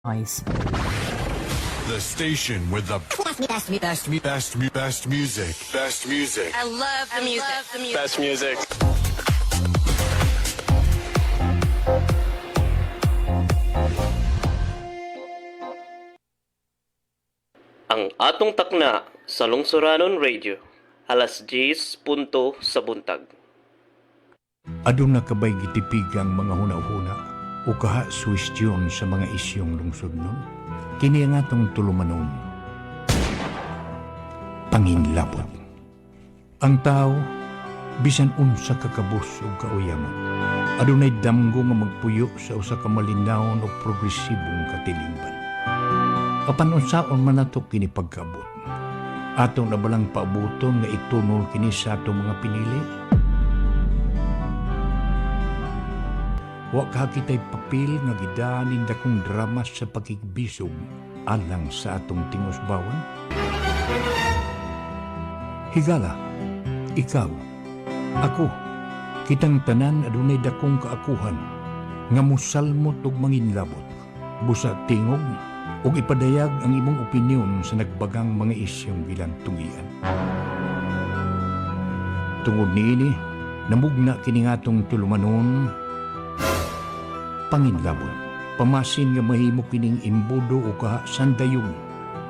Nice. The station with the best music. Best music. I love the music. Best music. Ang atong takna sa Lungsuranon Radio, alas 10 punto sa buntag. Aduna kabay gitipig ang mga huna-huna o kaha suwestyon sa mga isyong lungsod nun. Kini ang atong tulumanon. Panginlabot. Ang tao, bisan unsa kakabus o kauyamon, adunay damgo nga magpuyo sa usa ka malinawon o progresibong katilingban. Apan unsaon man nato kini pagkaabot. Atong nabalang paabuton nga itunol kini sa atong mga pinili. Wa ka kita'y papel nga gidanin dakong drama sa pakigbisog alang sa atong tingusbawan. Higala, ikaw, ako, kitang tanan adunay dakong kaakuhan nga musalmot og manginlabot, busa tingog ug ipadayag ang imong opinyon sa nagbagang mga isyong gilantungian. Tungod niini, namugna kini nga atong tulumanon. Panginlabot, pamasin nga mahimo kining imbudo o sandayon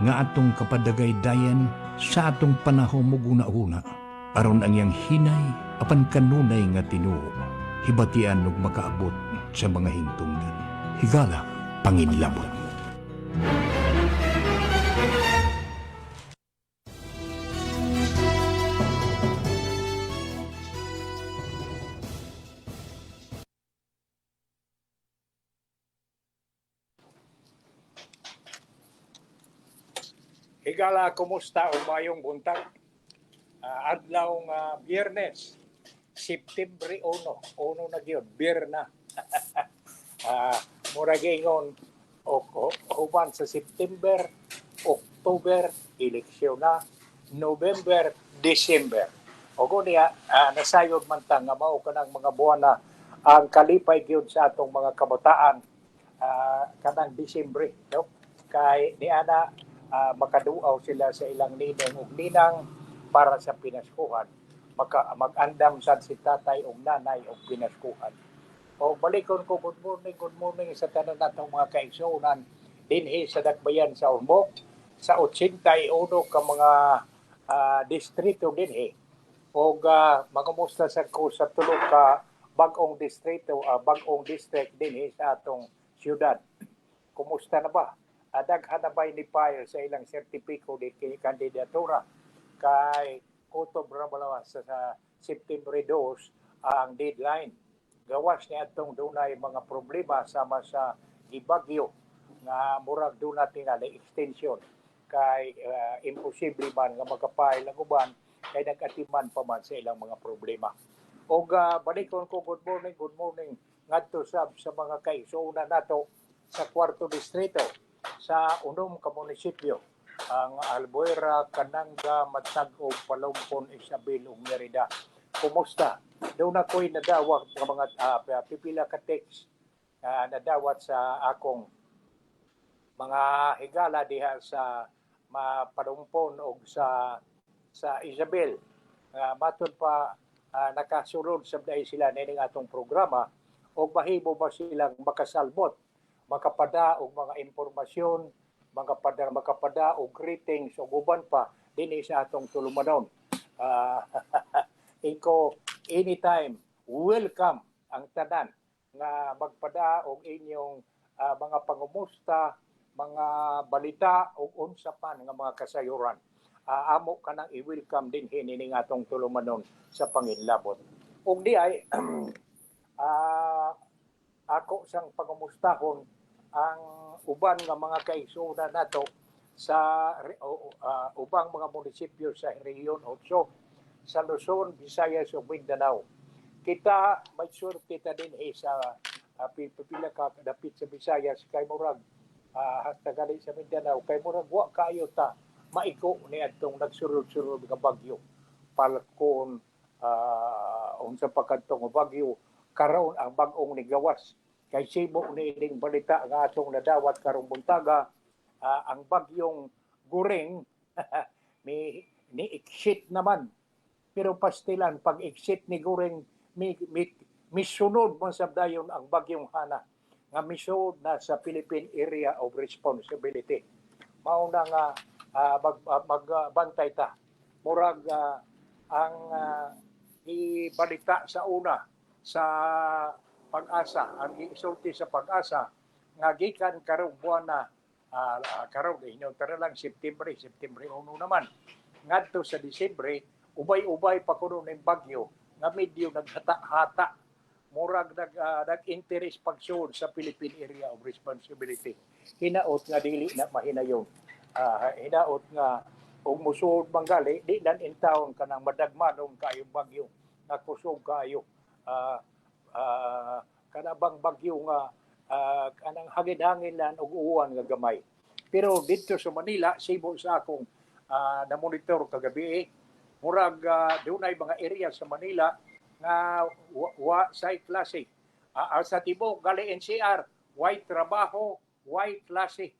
nga atong kapadagay-dayan sa atong panahon mo guna-una aron ang yang hinay apan kanunay nga tinuo hibatian ug makaabot sa mga hingtungdan. Higala, panginlabot. Higala, kumusta o mayong buntag? Adlaw nga Biyernes, September 1, na gyud, Biyerna. Murag ingon uban sa September, October, eleksyon na, November, December. O niya, nasayod man ta nga mao kanang mga buwan na ang kalipay gyud sa atong mga kabataan kanang December, no? Kay niana makaduaw sila sa ilang ninong ug ninang para sa pinaskuhan. Mag-andam sad si tatay ug nanay og pinaskuhan. O balikon ko, good morning sa tanan natong mga kaigsuonan dinhi sa Dakbayan sa Ormoc, sa 81 ka mga distrito dinhi. Og magumusta sa ko sa tulo ka bag-ong distrito, bag-ong district dinhi sa atong syudad. Kumusta na ba? Daghan na ba ni file sa ilang sertipiko di kandidatura kay October balawas sa September 2 ang deadline. Gawas niya itong dunay mga problema sama sa gibagyo nga murag doon natin nga extension kay imposible man nga magka-file ang uban kay nag-atiman pa man sa ilang mga problema. O balikon ko, good morning ngadto sa mga kaigsuonan nato sa 4th distrito sa unom ka munisipyo, ang Albuera, Cananga, Matag-og, Palumpon, Isabel ug Merida. Kumusta? Doon ako'y nadawat ng mga pipila ka text nadawat sa akong mga higala diha sa Palumpon ug sa Isabel. Matod pa nakasulod sa dahil sila nining atong programa o mahimo ba silang makasalbot, makapada og mga impormasyon, makapada og greetings o uban pa dinhi sa atong tulumanon. Iko anytime welcome ang tanan nga magpada og inyong mga pangumusta, mga balita o unsa pa nga mga kasayuran. Amo kanang i-welcome din hining atong tulumanon sa panginlabot. Ug di ay ako sang pangumustahon ang uban nga mga kaigsuonan nato sa ubang mga munisipyo sa Rehiyon 8 sa Luzon, Visayas ug Mindanao. Kita may surti ta din sa pipila ka dapit sa Visayas kay murag tagali sa Mindanao kay murag wa kayo ta maiko ni adtong nagsulod-sulod nga bagyo. Palkon unsa pa kadtong bagyo karon ang bag-ong nigawas kay Cebu ni ining balita nga atong nadawat karong buntaga, ang bagyong Guring ni exit naman. Pero pastilan, pag exit ni Guring, misunod man sa dayon ang bagyong Hana nga misunod na sa Philippine Area of Responsibility. Mao na nga magbantay ta. Murag ang ibalita sa una sa Pag-asa, ang isulti sa Pag-asa nga gikan karong buwan na karon inyo tara lang September 1 naman ngadto sa Disyembre ubay-ubay pa kuno ning bagyo nga medyo naghata-hata murag nag-interest pagsuod sa Philippine Area of Responsibility. Hinaot nga dili na mahinayon. Hinaot nga kung musuod manggali di nan in town kanang madagmanon kayo bagyo nga kusog kayo kanabang bagyo nga kanang hagin-hangin lan og uwan nga gamay. Pero dito sa Manila, Cebu sa akong na-monitor kagabi, murag dunay mga area sa Manila nga sa klase. Sa tibok gali NCR, white trabaho, white klase.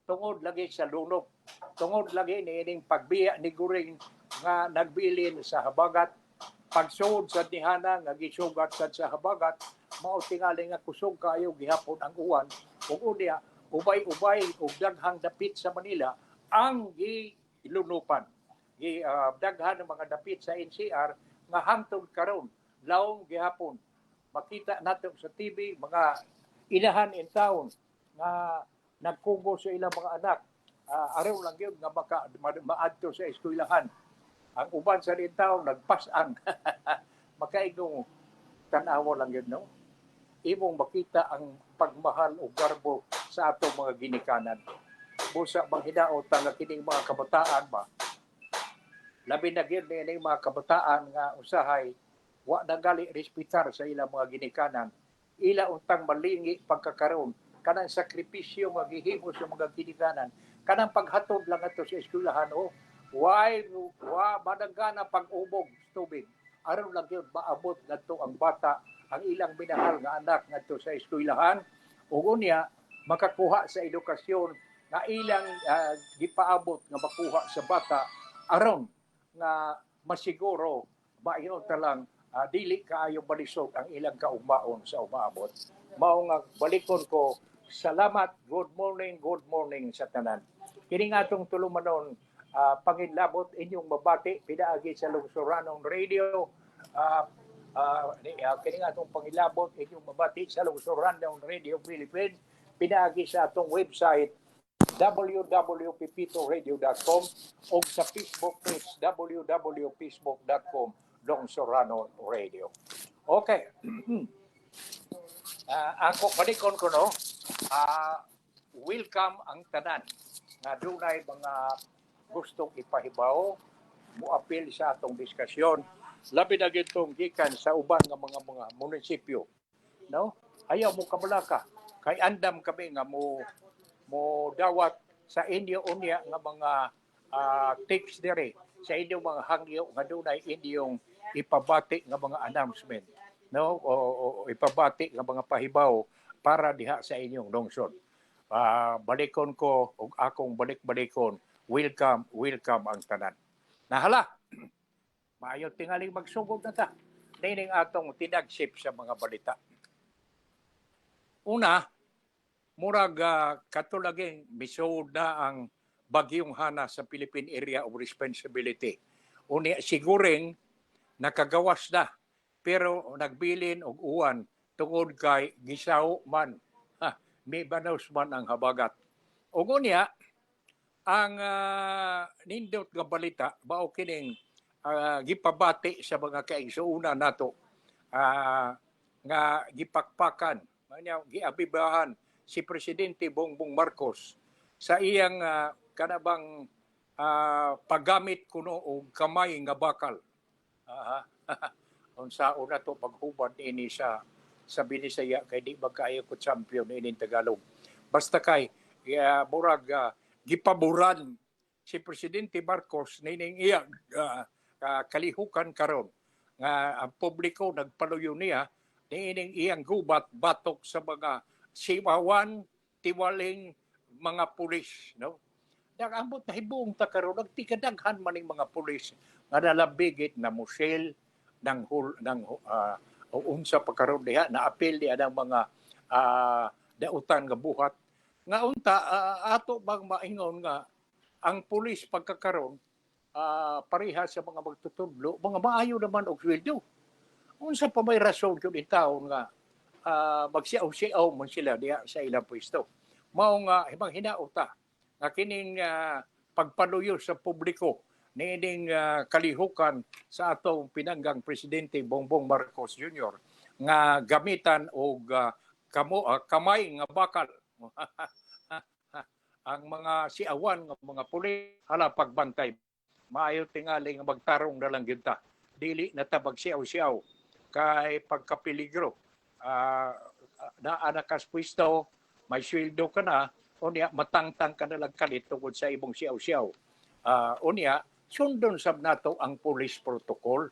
Tungod lagi sa lunok. Tungod lagi ni ining pagbiya ni Guring nga nagbilin sa habagat. Pagsud sa dihana nga gisugat sa habagat, mao tingali nga kusog kayo gihapon ang uwan. Ug unya ubay-ubay ug daghang dapit sa Manila ang gilunupan. Daghan ng mga dapit sa NCR nga hangtod karon lawom gihapon. Makita nato sa TV mga inahan in town nga nagkugo sa ilang mga anak. Araw lang yun nga maadto sa eskwelahan. Ang uban sa lintaw, nagpasang. Makaigong tanawa lang yun, no? Imong makita ang pagmahal o garbo sa atong mga ginikanan. Busa bang hidaot nga kining mga kabataan ba? Labi na gyud ni mga kabataan nga usahay wa nagali respetar sa ilang mga ginikanan. Ila untang malingi pagkakaroon kanang sakripisyo nga gihimo sa mga ginikanan. Kanang paghatod lang ato sa eskwelahan why madagana pag-ubog tubig. Aron lang yun maabot ngadto ang bata ang ilang minahal nga anak ngadto sa eskwelahan ug unya makakuha sa edukasyon nga ilang gipaabot nga makuha sa bata aron nga masiguro mayon ta lang dili kaayo balisod ang ilang kaugmaon sa umaabot. Mao nga balikon ko salamat, good morning sa tanan. Kini nga atong tulumanon pangilabot inyong mabati pinaagi sa Lungsoranon Radio. Kini nga itong pangilabot inyong mabati sa Lungsoranon Radio Philippines. Pinaagi sa atong website www.pipitoradio.com o sa Facebook page www.facebook.com Lungsoranon Radio. Okay. Ako panikon ko welcome ang tanan nga dunay mga gustong ipahibaw, muapil sa atong diskusyon, labi na gitong gikan sa uban nga mga munisipyo. No? Ayaw mo kamalaka. Kay andam kami nga mo dawat sa inyo unya nga mga tips dire sa inyong mga hangyo nga dunay inyong ipabati nga mga announcement. No? O ipabati nga mga pahibaw para diha sa inyong lungsod. Balikon ko o akong balik-balikon welcome ang tanan. Nahala, maayo tingaling magsugod na ta. Nining atong tinagsip sa mga balita. Una, murag katulaging misud na ang bagyong Hana sa Philippine Area of Responsibility. Unya siguring nakagawas na pero nagbilin og uwan tungod kay gisaw man. May banos man ang habagat. Ug unya ang nindot nga balita bao kining gipabati sa mga kaigsuuna nato nga gipakpakan giabibahan si Presidente Bongbong Marcos sa iyang kanabang paggamit kuno og kamay nga bakal. Unsa una to paghubad ini sa Binisaya kay di ba kayo ko champion ini Tagalog. Basta kay murag gipaboran si Presidente Marcos nining iya kalihukan karon nga ang publiko nagpaluyo niya niining iyang gubat batok sa mga siwawan, tiwaling mga pulis, no? Nagambot na hibuong takaroon, nagtikadaghan man ng mga pulis nga nalabigit na musel ng unsa pagkaroon diha na apel diha ng mga dautan nga buhat nga unta ato bang maingon nga ang pulis pagkakaroon pareha sa mga magtutudlo mga maayo naman og sweldo unsa pa may rason kun taon nga magsiaw-siaw man sila diha sa ilang pwesto mao nga hibang hinauta nga kining pagpaluyo sa publiko niining kalihukan sa atong pinanggang presidente Bongbong Marcos Jr. nga gamitan og kamay nga bakal ang mga siawan ng mga pulis hala pagbantay maayo tingali nga magtarong na lang gyud ta dili na ta magsiaw-siaw kay pagkapeligro naa na kas pwesto may sweldo ka na unya matangtang ka na lang kalit tungod sa ibong siaw-siaw unya sundon sab nato ang police protocol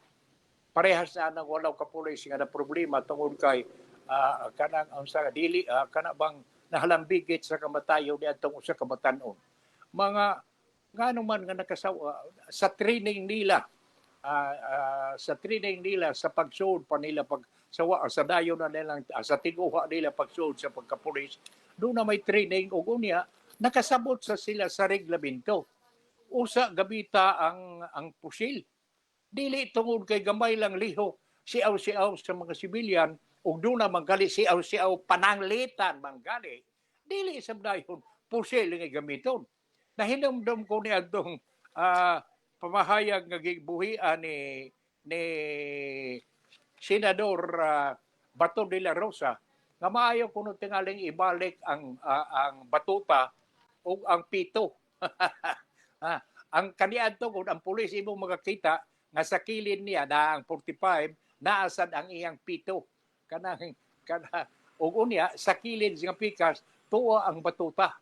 parehas na nang walaw ka pulis nga na problema tungod kay kanang unsa dili kana bang nahalambigit sa kamatayon ni atong usa ka batan-on mga ngano man nga nakasawa sa training nila sa pagsuod pa nila pag sa dayon na nilang sa tiguha nila pagsuod sa pagkapulis doon na may training ug unya nakasabot sa sila sa reglamento usa gabita ang pusil dili tungod kay gamay lang liho siaw-siaw sa mga sibilyan ug doon na manggali siaw-siaw pananglitan manggali dili sa dayon pusil nga gamiton nahinumdum ko ni adtong pamahayag nga gibuhian ni Senador Bato de la Rosa nga maayo kuno tingaling ibalik ang batuta ug ang pito ang kaniadto kung ang pulis imong makakita nga sa kilid niya na ang 45 naasad ang iyang pito kana ug unya sa kilid nga pikas tuwa ang batuta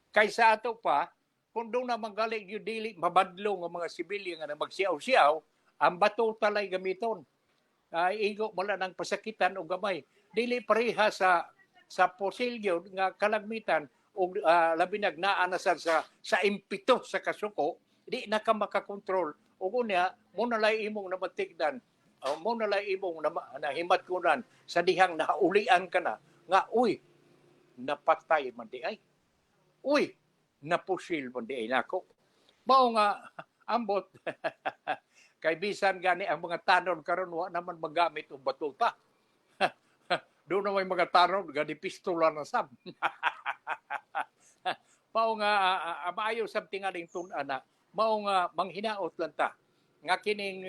kaysa ato pa kung doon na manggaling yung dili mabadlong ang mga sibilyan nga magsiaw-siaw ang batuta lay gamiton igo wala nang pasakitan o gamay dili pareha sa posilyo nga kalagmitan o labi nagnaaanasan sa impito sa kasuko, di na ka makakontrol. O kunya, muna lang imong namatigdan, muna lang imong nahimatkunan sa dihang naulian ka na, nga, uy, napatay man di ay. Uy, napusil man di ay nako. Mao nga, ambot, kay bisan gani ang mga tanon karon wa naman magamit og batuta. Doon na may mga tanon, gani pistola na sab. Mao nga maayo sab tingaling tun-ana mao nga manghinaot lang ta nga kining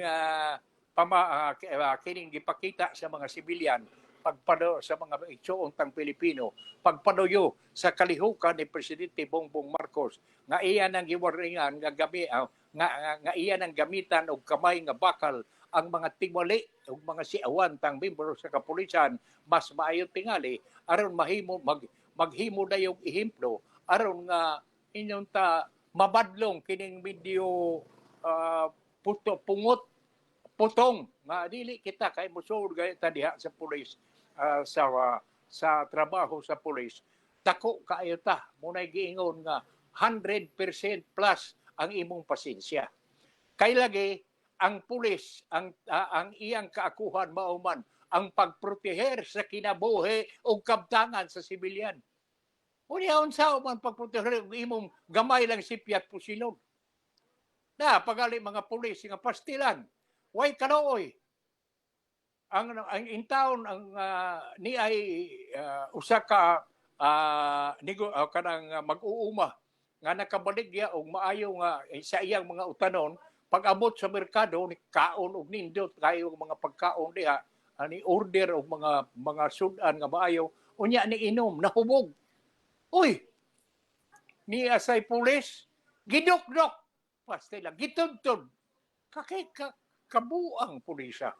kining gipakita sa mga sibilyan pagpado sa mga igsoon tang Pilipino pagpaduyo sa kalihukan ni Presidente Bongbong Marcos nga iya nang giwaringan nga iya nang gamitan og kamay nga bakal ang mga tiwali ug mga siawan tang membro sa kapulisan mas maayo tingali aron maghimo dayog ehemplo aron nga inyong ta mabadlong kining medyo putong nga dili kita kay musud gayud ta diha sa pulis sa trabaho sa pulis dako kaayo ta munay giingon nga 100% plus ang imong pasensya kay lagi ang pulis ang iyang kaakuhan mao man ang pagproteher sa kinabuhi ug kabtangan sa sibilyan. Unya unsa man pagproteher imong gamay lang sipyat pusilon. Na pagali mga pulis nga pastilan. Way kanooy. Ang intawon ang ni ay usa ka kanang mag-uuma nga nakabaligya og maayo nga sa iyang mga utanon pag-abot sa merkado ni kaon og nindot kayo mga pagkaon diha ani order og mga sudan nga maayo unya ni inom nahubog. Uy, ni asay pulis, gidok-dok, pastila, gitudtod. Kabuang pulisa.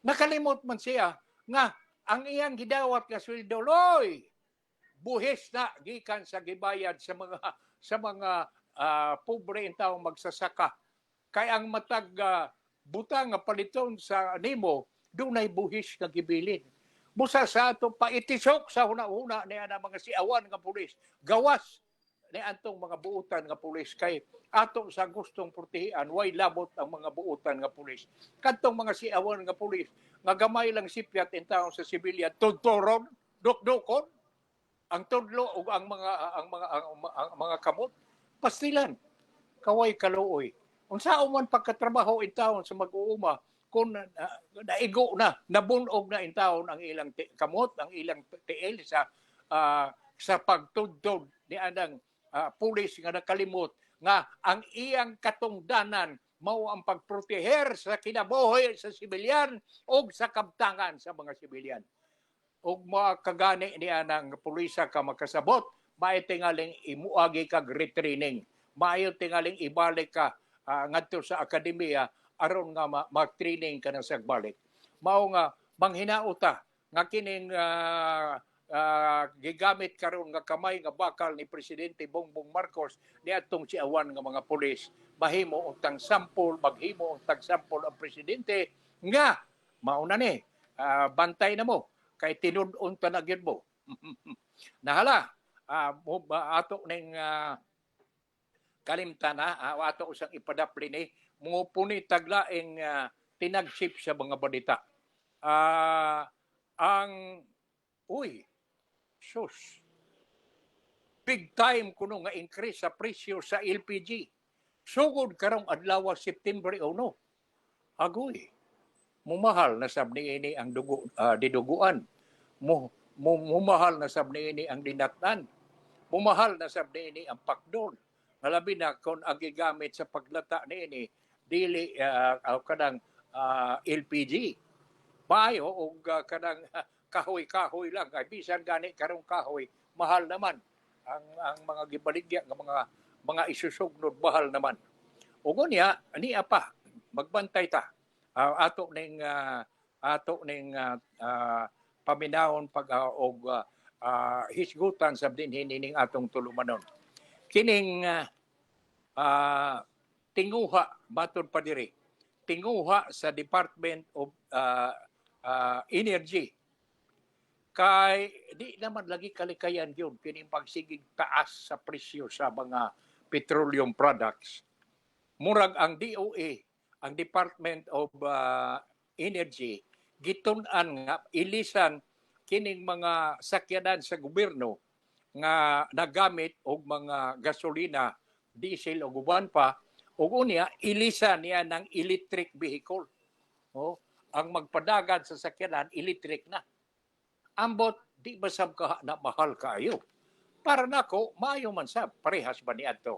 Nakalimot man siya nga ang iyang gidawat nga sweldo, loy, buhis na gikan sa gibayad sa mga pobre in taong magsasaka. Kay ang matag butang nga paliton sa nimo, dunay buhis nga gibilin. busa sa ato pa itisok sa huna-huna niya na mga siawan nga pulis. Gawas ni antong mga buutan nga pulis kay ato sa gustong protehian way labot ang mga buutan nga pulis. Kadtong mga siawan nga pulis nga gamay lang sipyat in taon sa sibilyan tudtoron, dukdukon ang tudlo ug ang mga kamot pastilan kaway kaluoy. Unsa man pagkatrabaho in taon sa mag-uuma kung naigo na, nabunog na in taon ang ilang kamot, ang ilang tiil sa pagtudtod ni anang pulis nga nakalimot nga ang iyang katungdanan mao ang pagproteher sa kinabuhi sa sibilyan o sa kabtangan sa mga sibilyan. O makagani niya ng pulisa ka makasabot, may tingaling imuagi kag retraining. Maayo tingaling ibalik ka ngadto sa akademiya aron nga mag-training ka na sa balik. Mao nga manghinauta nga kining gigamit karon nga kamay nga bakal ni Presidente Bongbong Marcos niadtong siawan nga mga pulis. Mahimo untang sample, maghimo untang sample ang presidente nga mauna ni bantay na mo kay tinud-on ta na gyud mo. Nahala ato ning kalimtana ato usang ipadapli ni mupuni taglaing tinagship sa mga balita. Ang sus, big time kuno nga increase sa presyo sa LPG. Sugod karong adlaw September 1. Agoy. Mumahal na sab niini ang diduguan. Mumahal na sab niini ang dinatnan. Mumahal na sab niini ang pakdol. Labi na kung ang gigamit sa paglata niini dili kanang LPG. Bayo og kanang kahoy-kahoy lang kay bisan gani karong kahoy mahal naman ang mga gibaligya nga mga isusugnod mahal naman. Ugo niya pa magbantay ta. Ato ning paminahon pag hisgutan sa dinhin ning atong tulumanon. Kining tinguha baton pa diri. Tinguha sa Department of Energy kay di naman lagi kalikayan yun kining pagsigig taas sa presyo sa mga petroleum products. Murag ang DOE, ang Department of Energy, gitun-an nga ilisan kining mga sakyanan sa gobyerno nga nagamit og mga gasolina, diesel o uban pa, ug unya ilisan niya ng electric vehicle. Ang magpadagan sa sakyanan electric na. Ambot di ba sab ka na mahal kayo? Para nako maayo man sab parehas ba niadto.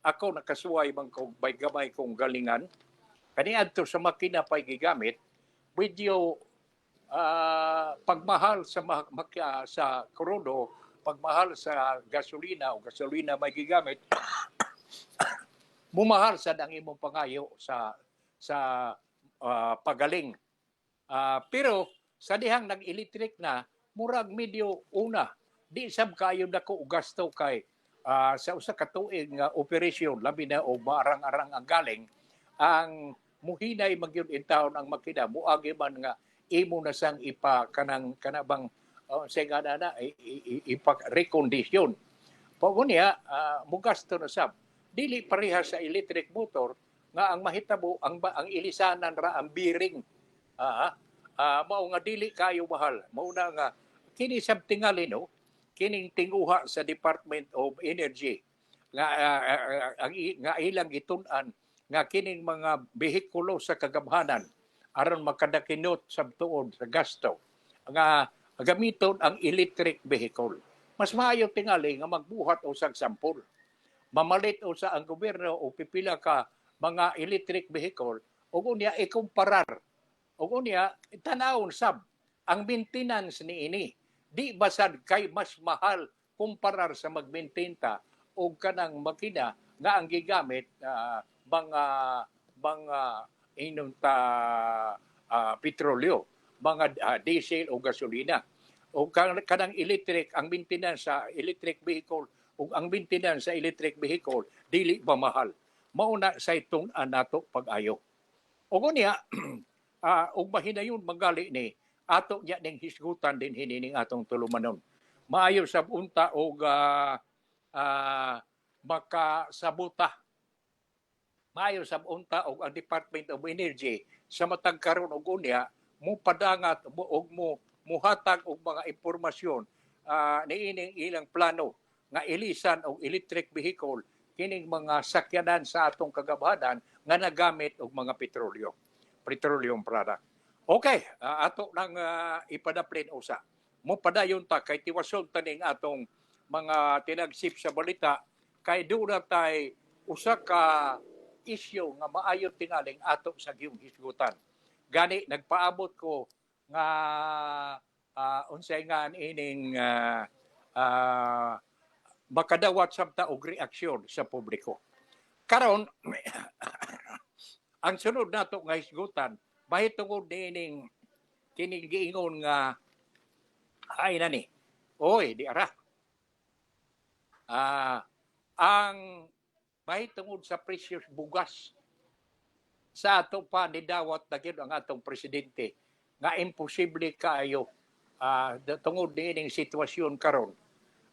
Ako nakasuway man kog bay gamay kong galingan kaniadto sa makina pay gigamit medyo pagmahal sa krudo, pagmahal sa gasolina o gasolina may gigamit mumahal sa ang imong pangayo sa pagaling. Pero sa dihang nag-electric na murag medyo una di sab kayo dako og gasto kay sa usa ka tuig nga operasyon labi na o marang-arang ang galing ang muhinay magyud in taon ang makina muagi man nga imo na sang kanabang ipa recondition pag unya mugasto na sab dili pareha sa electric motor nga ang mahitabo ang ilisanan ra ang bearing mao nga dili kayo mahal mao na nga kini sab tingali no kining tinguha sa Department of Energy nga ilang gitun-an nga kining mga behikulo sa kagamhanan aron makadakinot sab tuod sa gasto nga gamiton ang electric vehicle. Mas maayo tingali nga magbuhat usag sampol. Mamalit usa ang gobyerno o pipila ka mga electric vehicle ug unya ikumparar. Ug unya tanawon sab ang maintenance niini. Di basad kay mas mahal kumparar sa mag-maintain ta o kanang makina nga ang gigamit mga inunta petrolyo, mga diesel o gasolina. O kanang electric, ang maintenance sa electric vehicle o ang maintenance sa electric vehicle dili ba mahal. Mauna sa itong nato pag-ayo. O kunya, og mahinayon magali ni ato niya ning hisgutan din hinining atong tulumanon. Maayo sab unta og makasabuta. Maayo sab unta og ang Department of Energy sa matag karon og unya mo padangat og mo muhatag og mga impormasyon niining ilang plano nga ilisan og electric vehicle kining mga sakyanan sa atong kagabhanan nga nagamit og mga petroleum product. Okay, ato nang ipadaplin usa. Mo padayon ta kay tiwason taning atong mga tinagsip sa balita kay doon na tay usa ka issue nga maayo tingaling ato sa giyong hisgutan. Gani nagpaabot ko nga unsay nga ining makadawat sabta og reaksyon sa publiko. Karon ang sunod nato nga hisgutan mahitungod niining kining giingon nga ay nani. Oy, di ara. Ang mahitungod sa precious bugas sa ato pa nidawat na gyud ang atong presidente nga imposible kaayo tungod niining sitwasyon karon.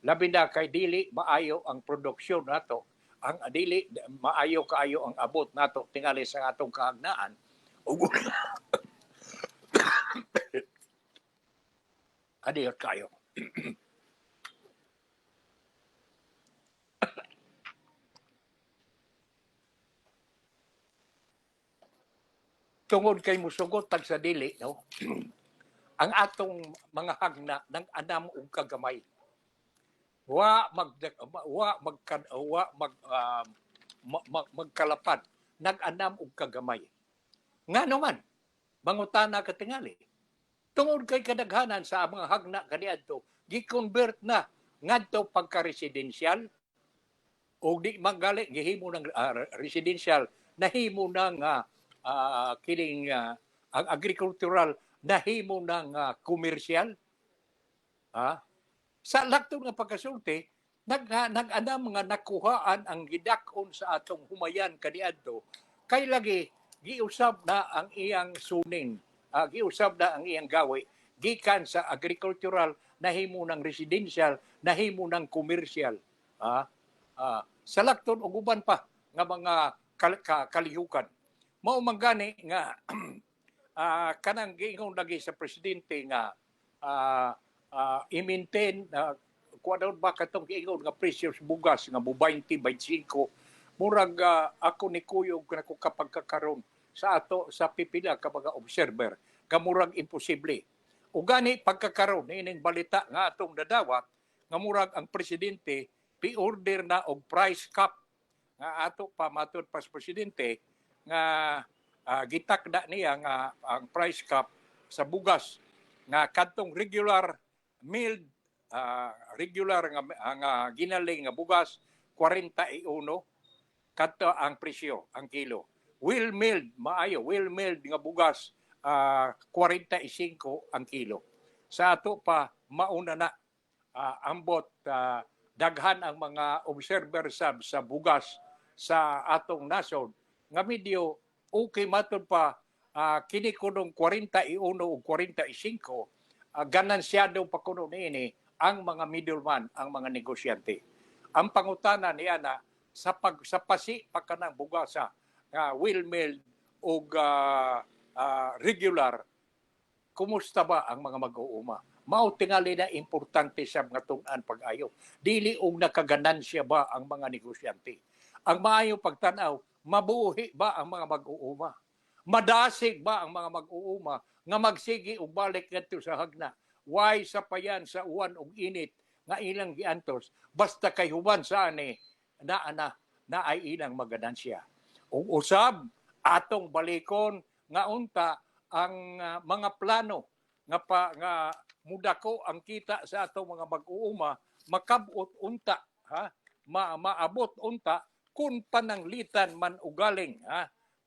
Labi na kay dili maayo ang produksyon nato, ang dili maayo kaayo ang abot nato tingali sa atong kahagnaan. Ug adiyot kayo. Tungod kay musugot tag sa dili, no? Ang atong mga hagna nang anam og kagamay. Magkalapad, nag-anam og kagamay. Nga naman, mangutana ka tingali. Tungod kay kadaghanan sa mga hagna kaniadto, gi-convert na ngadto pagka-residential o di manggali gihimo ng residential nahimo ng kining ang agricultural nahimo ng commercial. Sa laktong nga pagkasulti, nag-anam nga nakuhaan ang gidakon sa atong humayan kaniadto kay lagi giusab na ang iyang suning. Giusab na ang iyang gawi gikan sa agricultural nahimo ng residential nahimo ng commercial sa lakton og uban pa nga mga kalihukan mao man gani nga kanang giingon lagi sa presidente nga i-maintain kuan ba katong giingon nga precious bugas nga mo 20-25 murag ako ni kuyog nako kapag kakaron sa ato sa pipila ka mga observer kamurag imposible. O gani pagkakaroon ining balita nga atong dadawat nga murag ang presidente pi-order na og price cap nga ato pa matud pas presidente nga gitakda niya nga ang price cap sa bugas nga kadtong regular milled regular nga ginaling nga bugas 41 kadto ang presyo ang kilo. Well milled nga bugas 45 ang kilo. Sa ato pa mauna na ambot daghan ang mga observer sa bugas sa atong nasod nga medyo okay matud pa kini kunong 41 o 45 ganansyado pa kuno niini ang mga middleman, ang mga negosyante. Ang pangutana niya na sa pasi pa kanang bugasa well milled o regular, kumusta ba ang mga mag-uuma? Mao tingali na importante sa mga tun-an pag-ayo. Dili og nakaganansya ba ang mga negosyante? Ang maayo pagtanaw, mabuhi ba ang mga mag-uuma? Madasig ba ang mga mag-uuma nga magsigi og balik ngadto sa hagna? Why sa payan sa uwan og init nga ilang giantos basta kay huban sa ani na ay ilang maganansya. Ug usab atong balikon nga unta ang mga plano nga mudako ang kita sa atong mga mag-uuma makabot unta maabot unta kun pananglitan man ugaling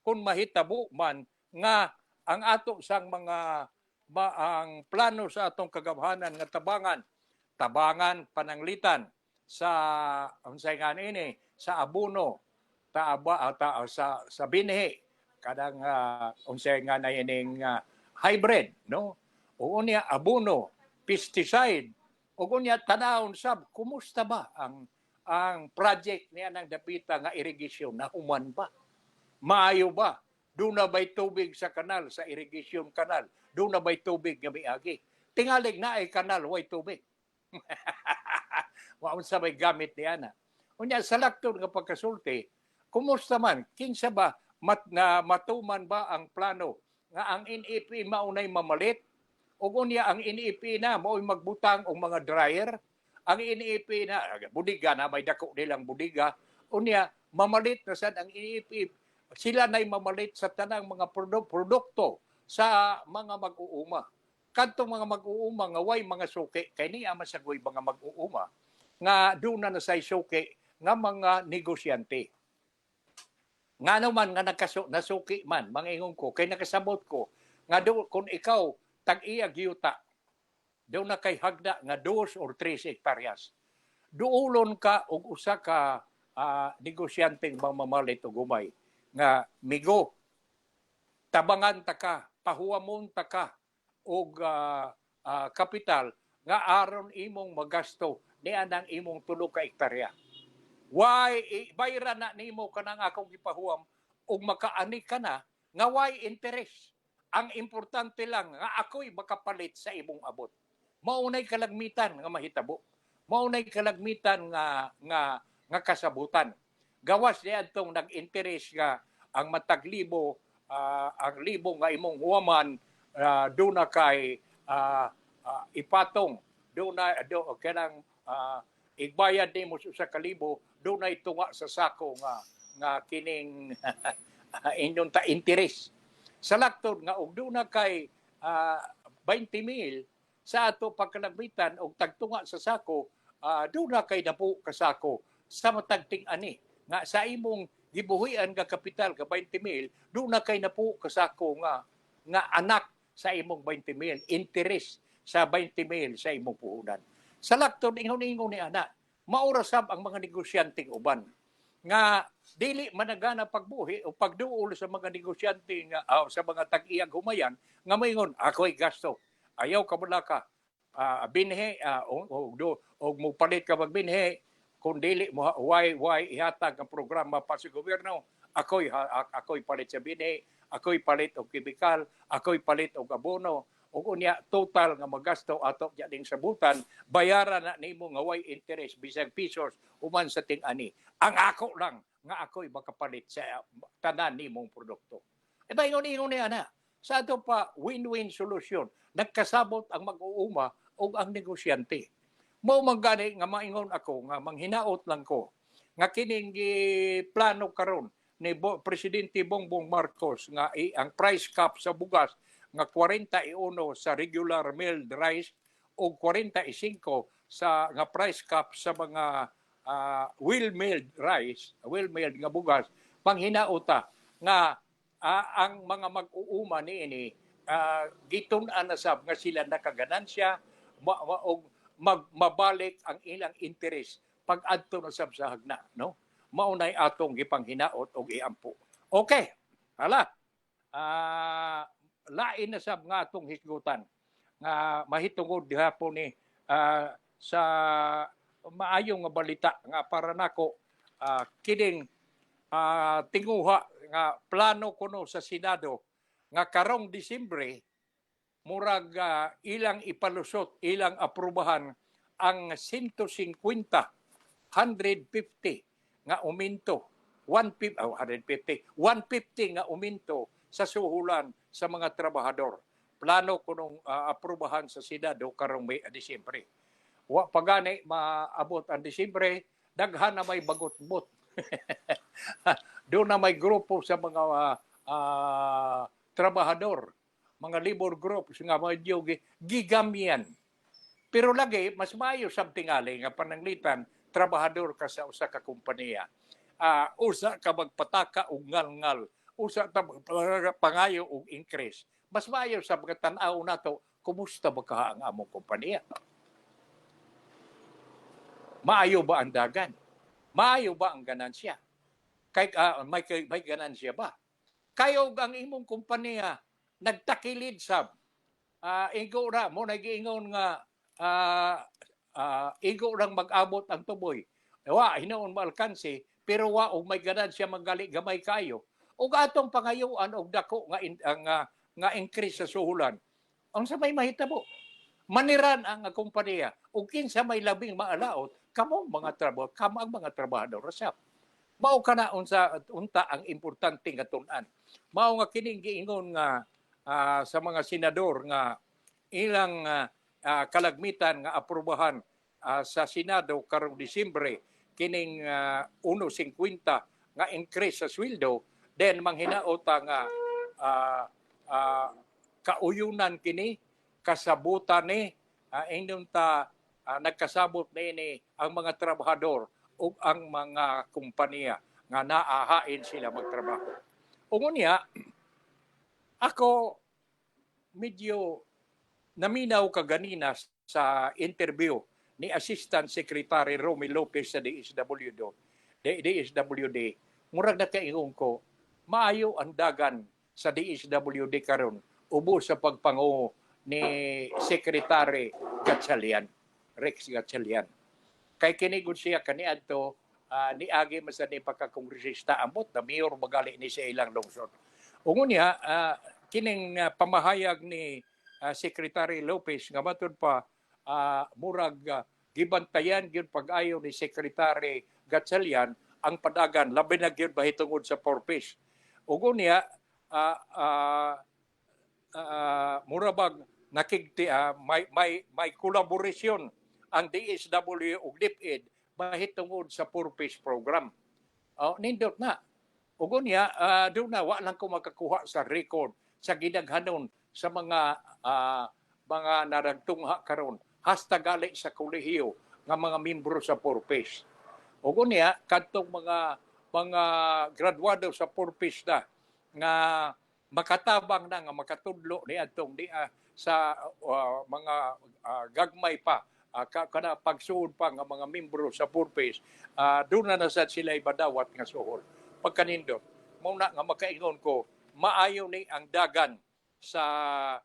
kun mahitabo man nga ang ato sang mga ang plano sa atong kagabhanan nga tabangan pananglitan sa unsay nga ini sa abono sa binhi kadang unsay nga na ining hybrid no o unya abono, pesticide, o unya tanawon sab, kumusta ba ang project niya ng dapita nga irrigation na human ba? Maayo ba? Doon na ba'y tubig sa kanal, sa irrigation kanal? Doon na ba'y tubig nga miagi? Tingalig na ay kanal, way tubig. Waon sa may gamit niya na. Unya, sa lakton nga pagkasulti, kumusta man? Kinsa ba? Matuman ba ang plano? Nga ang NEP maunay mamalit? O unya, ang NEP na, mao'y magbutang o mga dryer? Ang NEP na, budiga na, may dako nilang budiga. Unya, mamalit na sad ang NEP. Sila na'y mamalit sa tanang mga produkto sa mga mag-uuma. Kantong mga mag-uuma nga way mga suki, kay niya masagoy mga mag-uuma, nga doon na nasay suki nga mga negosyante. Nga naman nga nasuki man, mga ingon ko, kay nakasabot ko, nga doon kung ikaw tag-iyag yuta, doon na kay hagda nga 2 or 3 hektaryas. Duulon ka og usa ka negosyanteng mamamalit o gumay nga migo, tabangan ta ka, pahuamon ta ka og kapital nga aron imong magasto ni anang imong 3 ka hektarya. Why bayra na nimo kanang akong gipahuam og makaani ka na nga why interest. Ang importante lang nga ako'y makapalit sa imong abot. Maunay kalagmitan nga mahitabo. Maunay kalagmitan nga kasabutan. Gawas niya itong nag-interest nga ang mataglibo, ang libo nga imong huwaman, doon na kay ipatong, doon na kanang igbayad nimo sa kalibo, doon na itunga sa sako nga kining inyong ta-interest. Sa lakton nga og doon na kay 20,000 sa ato pagkalagmitan og tagtunga sa sako, doon na kay napo ka sako sa matagting ani nga sa imong gibuhian nga kapital ka 20,000, doon na kay napo ka sako nga anak sa imong 20,000, interest sa 20,000 sa imong puhunan. Sa lakton ingon-ingon ni ana, maurasab ang mga negosyanteng uban nga dili managana pagbuhi o pagduol sa mga negosyante nga sa mga tag-iyang humayan nga moingon ako'y gasto, ayaw ka mula ka binhi o mo palit ka magbinhi kung dili mo why ihatag ang programa pa sa gobyerno, ako'y palit sa binhi, ako'y palit og kemikal, ako'y palit og abono, o unya total nga magasto ato ding sabutan, bayaran na nimo nga way interest bisag pesos human sa ting-ani. Ang ako lang nga ako'y makapalit sa tanan nimong produkto. E ba ingon-ingon niya na, sa ato pa win-win solution, nagkasabot ang mag-uuma o ang negosyante. Mao man gani nga maingon ako nga manghinaot lang ko nga kining plano karon ni Presidente Bongbong Marcos nga ang price cap sa bugas nga 41 sa regular milled rice o 45 sa nga price cap sa mga well-milled rice, well-milled nga bugas, panghinaota nga ang mga mag-uuma niini gitun-an na sab nga sila nakaganansya o mabalik ang ilang interest pag adto na sab sa hagna, no? Maunay atong gipanghinaot og iampo. Okay. Hala. Lain na sab nga atong hisgutan nga mahitungod gihapon ni sa maayong nga balita nga para nako kining tinguha nga plano kuno sa Senado nga karong Disyembre murag ilang ipalusot, ilang aprubahan ang 150 nga uminto 150 nga uminto sa suhulan sa mga trabahador. Plano kunong aprubahan sa Senado karong May Disyembre. Wa pagani maabot ang Disyembre, daghan na may bagot-bot. Doon na may grupo sa mga trabahador, mga labor groups nga medyo gigamyan. Pero lagi, mas maayo sab tingali nga pananglitan, trabahador ka sa usa ka kompanya. Usa ka magpataka og ngal-ngal, usa ta pangayo og increase. Mas maayo sa pagtanaw nato, kumusta ba ka ang among kompanya? Maayo ba ang dagan? Maayo ba ang ganansya? Kay may ganansya ba? Kayo ang imong kompanya nagtakilid sab Igo na mo nagiingon nga igo nang mag-abot ang tuboy. Wa hinoon mo alkanse pero wa og may ganansya manggali gamay kayo. Ug atong pangayuan og dako nga increase sa suhulan. Ang sa may mahitabo, maniran ang kompanya ug kinsa may labing maalaot kamo mga ang mga trabahador sab. Mao kana unta ang importante nga tun-an. Mao nga kining giingon nga sa mga senador nga ilang kalagmitan nga aprubahan sa Senado karong Disyembre kining 1.50 nga increase sa sweldo, then manghinaot nga kauyunan kini, kasabutan ni indon ta nagkasabot ni ang mga trabahador ug ang mga kompanya nga naahain sila magtrabaho. Ug unya ako medyo naminaw kaganina sa interview ni Assistant Secretary Romy Lopez sa DSWD. Murag na kaingon ko, maayo ang dagan sa DSWD karon ubos sa pagpanguho ni Secretary Gatchalian, Rex Gatchalian. Kay kinigod siya kaniadto niagi man sa ni pagkakongresista ambot na mayor magali ni sa ilang lungsod. Ug unya kining pamahayag ni Secretary Lopez nga matud pa murag gibantayan gyud pag-ayo ni Secretary Gatchalian ang padagan labi na gyud bahitungod sa porpis. Ug unya murabag nakigti may kolaborasyon ang DSW ug DepEd mahitungod sa porpis program. Nindot na. Ug unya doon na wa lang ko makakuha sa record sa gidaghanon sa mga naragtungha karon hasta gali sa kolehiyo nga mga membro sa porpis. Ug unya kadtong mga graduado sa porpis na nga makatabang na nga makatudlo ni atong sa mga gagmay pa kana pagsuod pa nga mga membro sa porpis doon na nasad sila ibadawat nga suhol pagkanindot mao na nga makaingon ko maayo ni ang dagan sa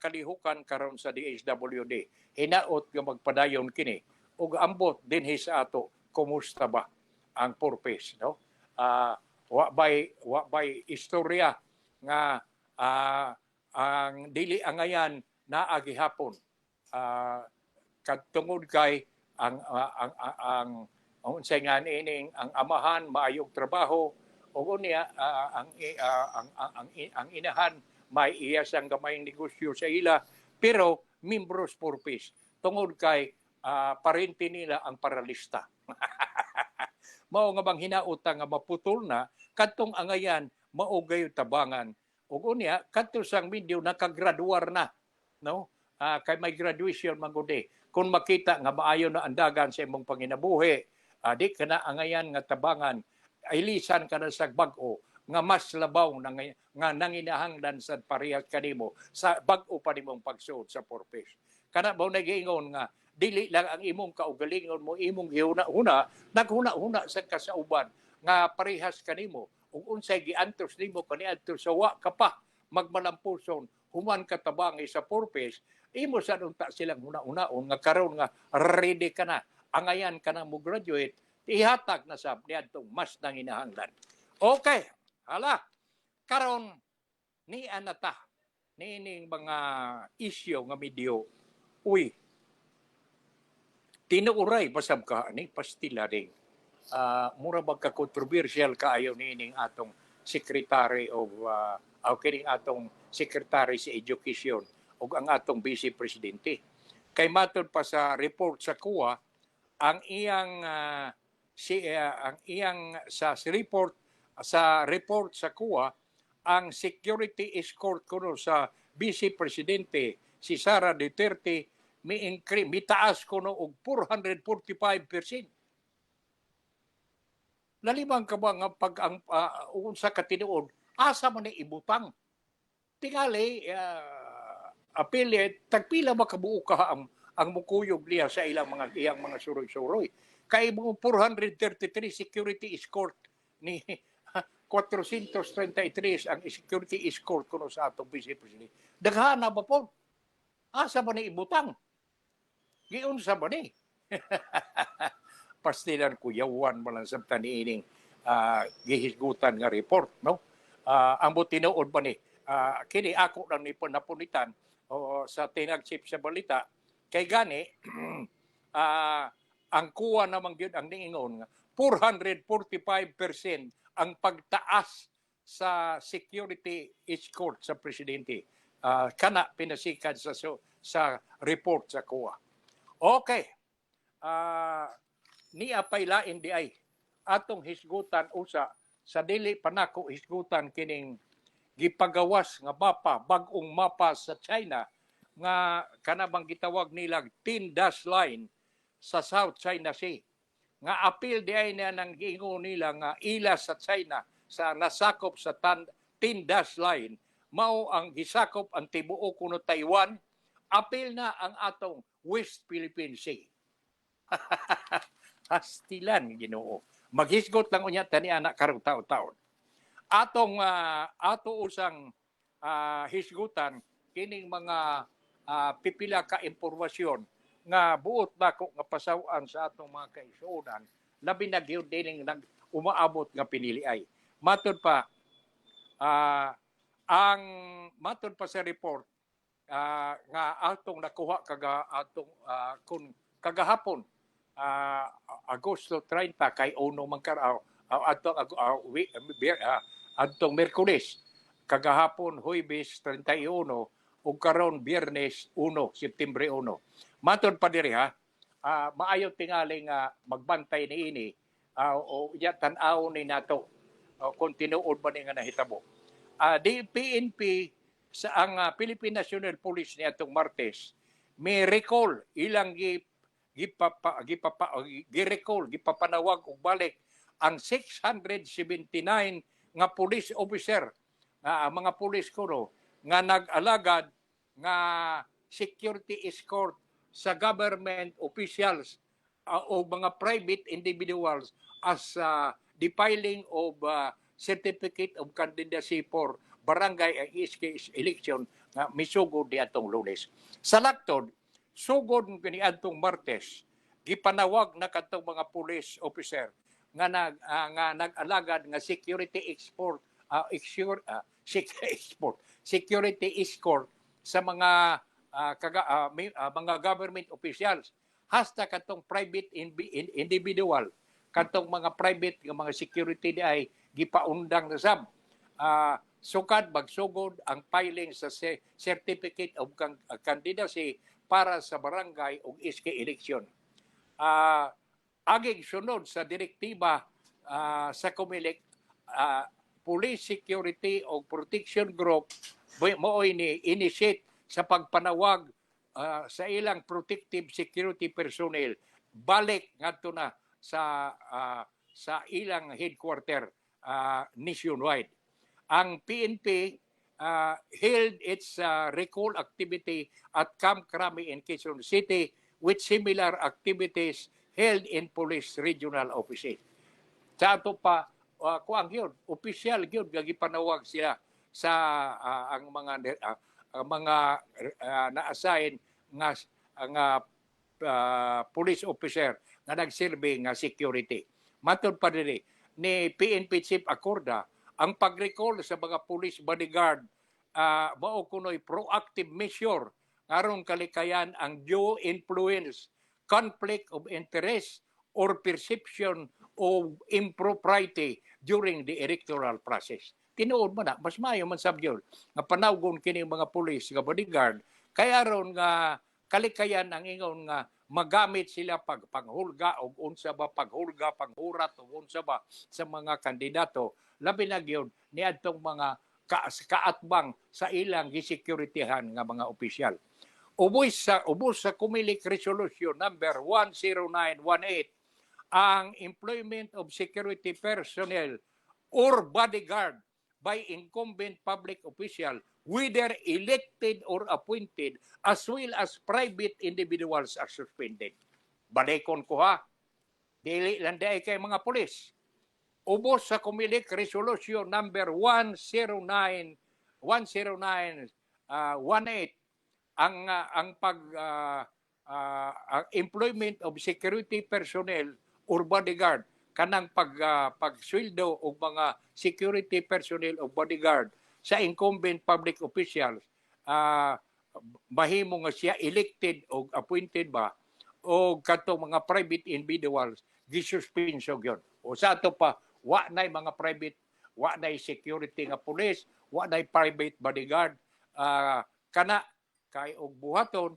kalihukan karon sa DSWD hinaot nga magpadayon kini ug ambot dinhi sa ato kumusta ba ang porpis no wa bay istorya nga ang dili angayan naa gihapon kadtungod kay ang unsay nga nining ang amahan maayong trabaho ug unya ang inahan may iya sang gamayng negosyo sa ila pero membros porpis tungod kay parente nila ang paralista. Mao nga bang hinautang nga maputol na kadtong angayan maugay tabangan ug unya kadto sang medyo nakagraduar na no kay may graduation magudi kung makita nga maayo na andagan sa imong panginabuhi di kana angayan nga tabangan ilisan ka na sa bag-o nga mas labaw nga nanginahanglan sa parehas kanimo sa bag-o pa nimong pagsuod sa porpis. Kana ba nagiingon nga dili lang ang imong kaugalingon mo imong gihuna-huna naghuna-huna sa kasauban nga parehas kanimo ug unsay giantos nimo kaniadto sa wa ka pa magmalampuson human katabangi sa porpis imo sa unta silang huna-hunaon nga karon nga ready ka na angayan ka na mo graduate ihatag na sab niadtong mas nanginahanglan. Okay, hala karon ni anata nining mga isyu nga medyo tinuuray pasab ka ni pastila ring mura bag ka controversial kaayo nining atong secretary of kining atong secretary sa education ug ang atong vice presidente kay matud pa sa report sa COA ang iyang report sa COA ang security escort kuno sa vice presidente si Sara Duterte mitaas kuno og 445%. Lalibang ka ba nga pag ang unsa ka tinuod asa man ni ibutang tingali affiliate tagpila ba kabuo ka ang mukuyog niya sa iyang mga suroy-suroy kay mo 433 security escort ni 433 ang security escort kuno sa atong vice president daghana ba po Asa ba ni ibutang? Giunsa ba ni? Pastilan kuyawan mo lang sa taniining gihisgutan nga report, no? Ang tinuod ba ni? Kini ako lang ni napunitan o sa tinag-chip sa balita, kay gani, ang kuha naman yun, ang niingon nga, 445% ang pagtaas sa security escort sa presidente. Kana pinasikan sa report sa kuha. Okay. Niya paylain di ay atong hisgutan usa sa dili panako hisgutan kining gipagawas nga mapa, bag-ong mapa sa China nga kanabang gitawag nila Tin Dash Line sa South China Sea. Nga apil di ay na nang giingon nila nga ila sa China sa nasakop sa Tin Dash Line mao ang gisakop ang tibuok kuno Taiwan, apil na ang atong West Philippine Sea. Hastilan Ginoo. Maghisgot lang unya tani anak karong taon-taon. Ato usang hisgutan kining mga pipila ka impormasyon nga buot nako nga pasawan sa atong mga kaisunan, labi na gyud dining umaabot nga piniliay. Matud pa sa report nga atong nakuha kun kagahapon Agosto 30 kay uno man karaw adtong Miyerkules, kagahapon Huwebes 31 ug karon Biyernes 1 Septembre 1. Matod pa diri maayo tingali nga magbantay niini o iya tan-aw ni nato kung tinuod ba ni nga nahitabo. Di PNP sa ang Philippine National Police ni atong Martes may recall ilang gipapanawag og balik ang 679 nga police officer mga police kuno nga nag-alagad nga security escort sa government officials o mga private individuals as defiling of certificate of candidacy for barangay election nga misugod di atong Lunes. Sa laktod, sugod kini adtong Martes, gipanawag na kadtong mga police officer nga nag-alagad nga security security escort sa mga mga government officials hasta kadtong private individual, kadtong mga private nga mga security di ay gipaundang na sab. Sukad magsugod ang filing sa certificate of candidacy para sa barangay o iske eleksyon. Aging sunod sa direktiba sa Comelec, Police Security o Protection Group mo ini-initiate sa pagpanawag sa ilang protective security personnel balik ngadto na sa ilang headquarter nationwide. Ang PNP held its recall activity at Camp Crame in Quezon City with similar activities held in police regional offices. Sa ato pa, kuang yun, opisyal yun, gagipanawag sila sa ang mga na-assign nga police officer nga nagsilbi nga security. Matod pa diri ni PNP Chief Acorda, ang pag-recall sa mga police bodyguard mao kunoy proactive measure aron kalikayan ang due influence, conflict of interest, or perception of impropriety during the electoral process. Tinuod man na, mas maayo man sabyon nga panawgon kini mga police nga bodyguard kaya aron nga kalikayan ang ingon nga magamit sila panghulga o unsa ba panghurat o unsa ba sa mga kandidato labi na gyud niadtong mga kaatbang sa ilang gisekuritihan nga mga opisyal. Ubos sa Comelec Resolution number 10918 ang employment of security personnel or bodyguard by incumbent public official whether elected or appointed as well as private individuals are suspended. Badekon ko dili lang day kay mga pulis. Ubos sa Comelec Resolution number 10918 ang employment of security personnel or bodyguard kanang pagsweldo og mga security personnel o bodyguard sa incumbent public officials, mahimo nga siya elected o appointed ba o katong mga private individuals gisuspenso gyud. O sa ato pa wa nay mga private, wa nay security nga police, wa nay private bodyguard, kana kay og buhaton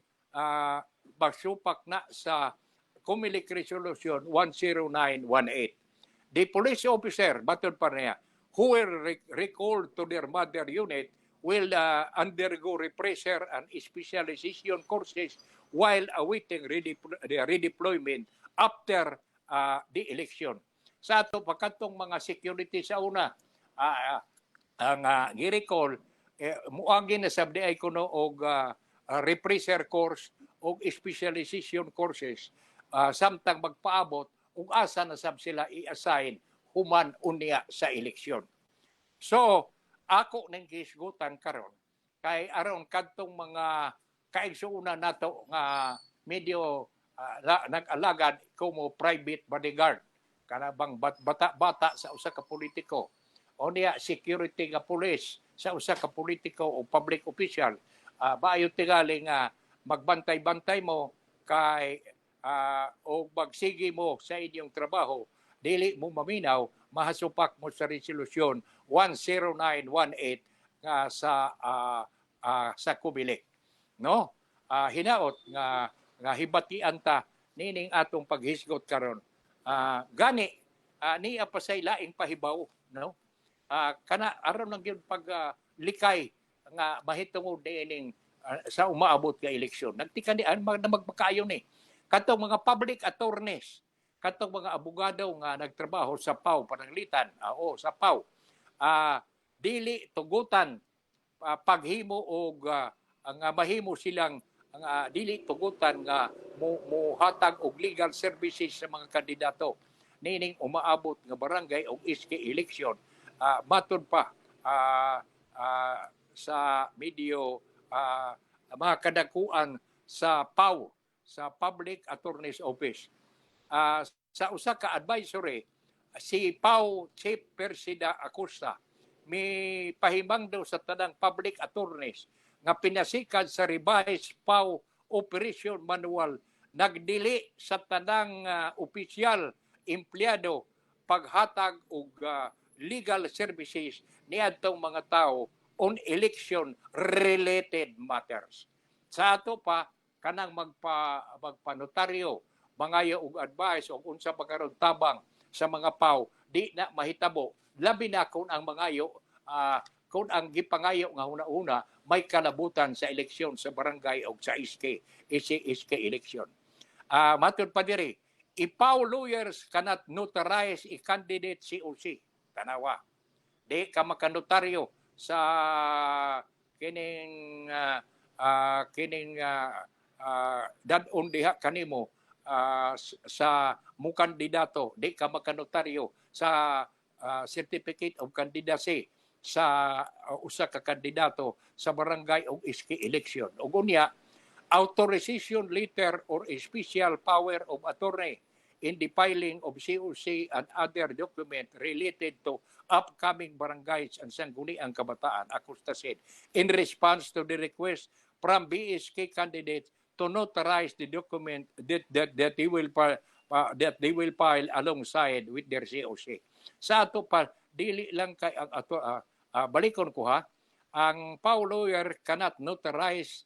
magsupak na sa Comelec Resolution 10918. The police officer, batod pa niya, who will recalled to their mother unit will undergo refresher and specialization courses while awaiting redeployment after the election. Sa ato pagkatong mga security sa una, ang gi-recall, muagi na sabdi ay kuno og refresher course o specialization courses samtang magpaabot ug asa na sab sila i-assign human unya sa eleksyon. So, ako ning gisgutan karon kay aron kadtong mga kaigsuuna nato nga medyo nag-alagad como private bodyguard kana bang bata sa usa ka politiko o niya security nga police sa usa ka politiko o public official, maayo tingali nga magbantay-bantay mo kay o magsigi mo sa inyong trabaho, dili mo maminaw, mahasupak mo sa resolution 10918 nga sa Comelec. No? Hinaot nga hibatian ta nining atong paghisgot karon. Gani niya pa say laing pahibaw, no? Kana aron lang gyud pag likay nga mahitungod niining sa umaabot nga eleksyon. Nagtikanian na magpakaayo ni. Katong mga public attorneys, katong mga abogado nga nagtrabaho sa PAW, pananglitan, sa PAW, dili tugutan paghimo og nga mahimo silang dili tugutan nga muhatag og legal services sa mga kandidato nining umaabot nga barangay og iski eleksyon. Matud pa sa medyo mga kadakuan sa PAW, sa Public Attorney's Office. Sa usa ka advisory, si PAW Chief Persida Acosta may pahimang daw sa tanang public attorneys nga pinasikad sa revised PAW Operation Manual nagdili sa tanang opisyal, empleyado, paghatag og legal services niadtong mga tao on election-related matters. Sa ato pa, kanang magpanotaryo, mangayo og advice o unsa pagkaron tabang sa mga PAW, di na mahitabo. Labi na kung ang mangayo, kung ang gipangayo nga una-una, may kalabutan sa eleksyon sa barangay o sa iske eleksyon. Matod pa diri, PAW lawyers cannot notarize a candidate COC. Tanawa. Di ka makanotaryo sa kining dadon diha kanimo sa mo kandidato, di ka makanotaryo sa certificate of candidacy sa usa ka kandidato sa barangay o iski election. Ug unya, authorization letter or a special power of attorney in the filing of COC and other document related to upcoming barangays and sangguniang kabataan, Acosta said, in response to the request from BSK candidates to notarize the document that they will file alongside with their COC. Sa ato pa, dili lang kay balikon ko ha, ang PAW lawyer cannot notarize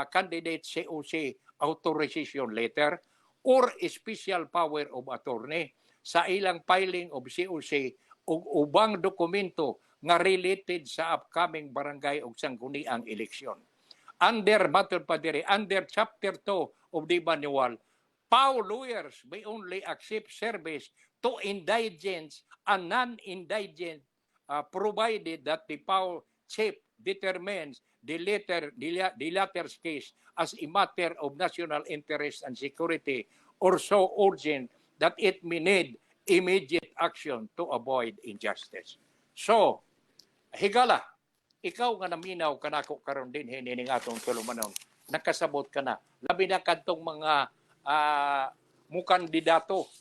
candidate COC authorization letter or special power of attorney sa ilang filing of COC o ubang dokumento nga related sa upcoming barangay o sangguniang eleksyon. Under Chapter 2 of the manual, PAW lawyers may only accept service to indigents and non-indigent provided that the PAW chief determines the latter's case as a matter of national interest and security or so urgent that it may need immediate action to avoid injustice. So, higala, ikaw nga naminaw kanako karon din hining atong tulumanon nakasabot ka na. Labi na kantong mga mukandidato.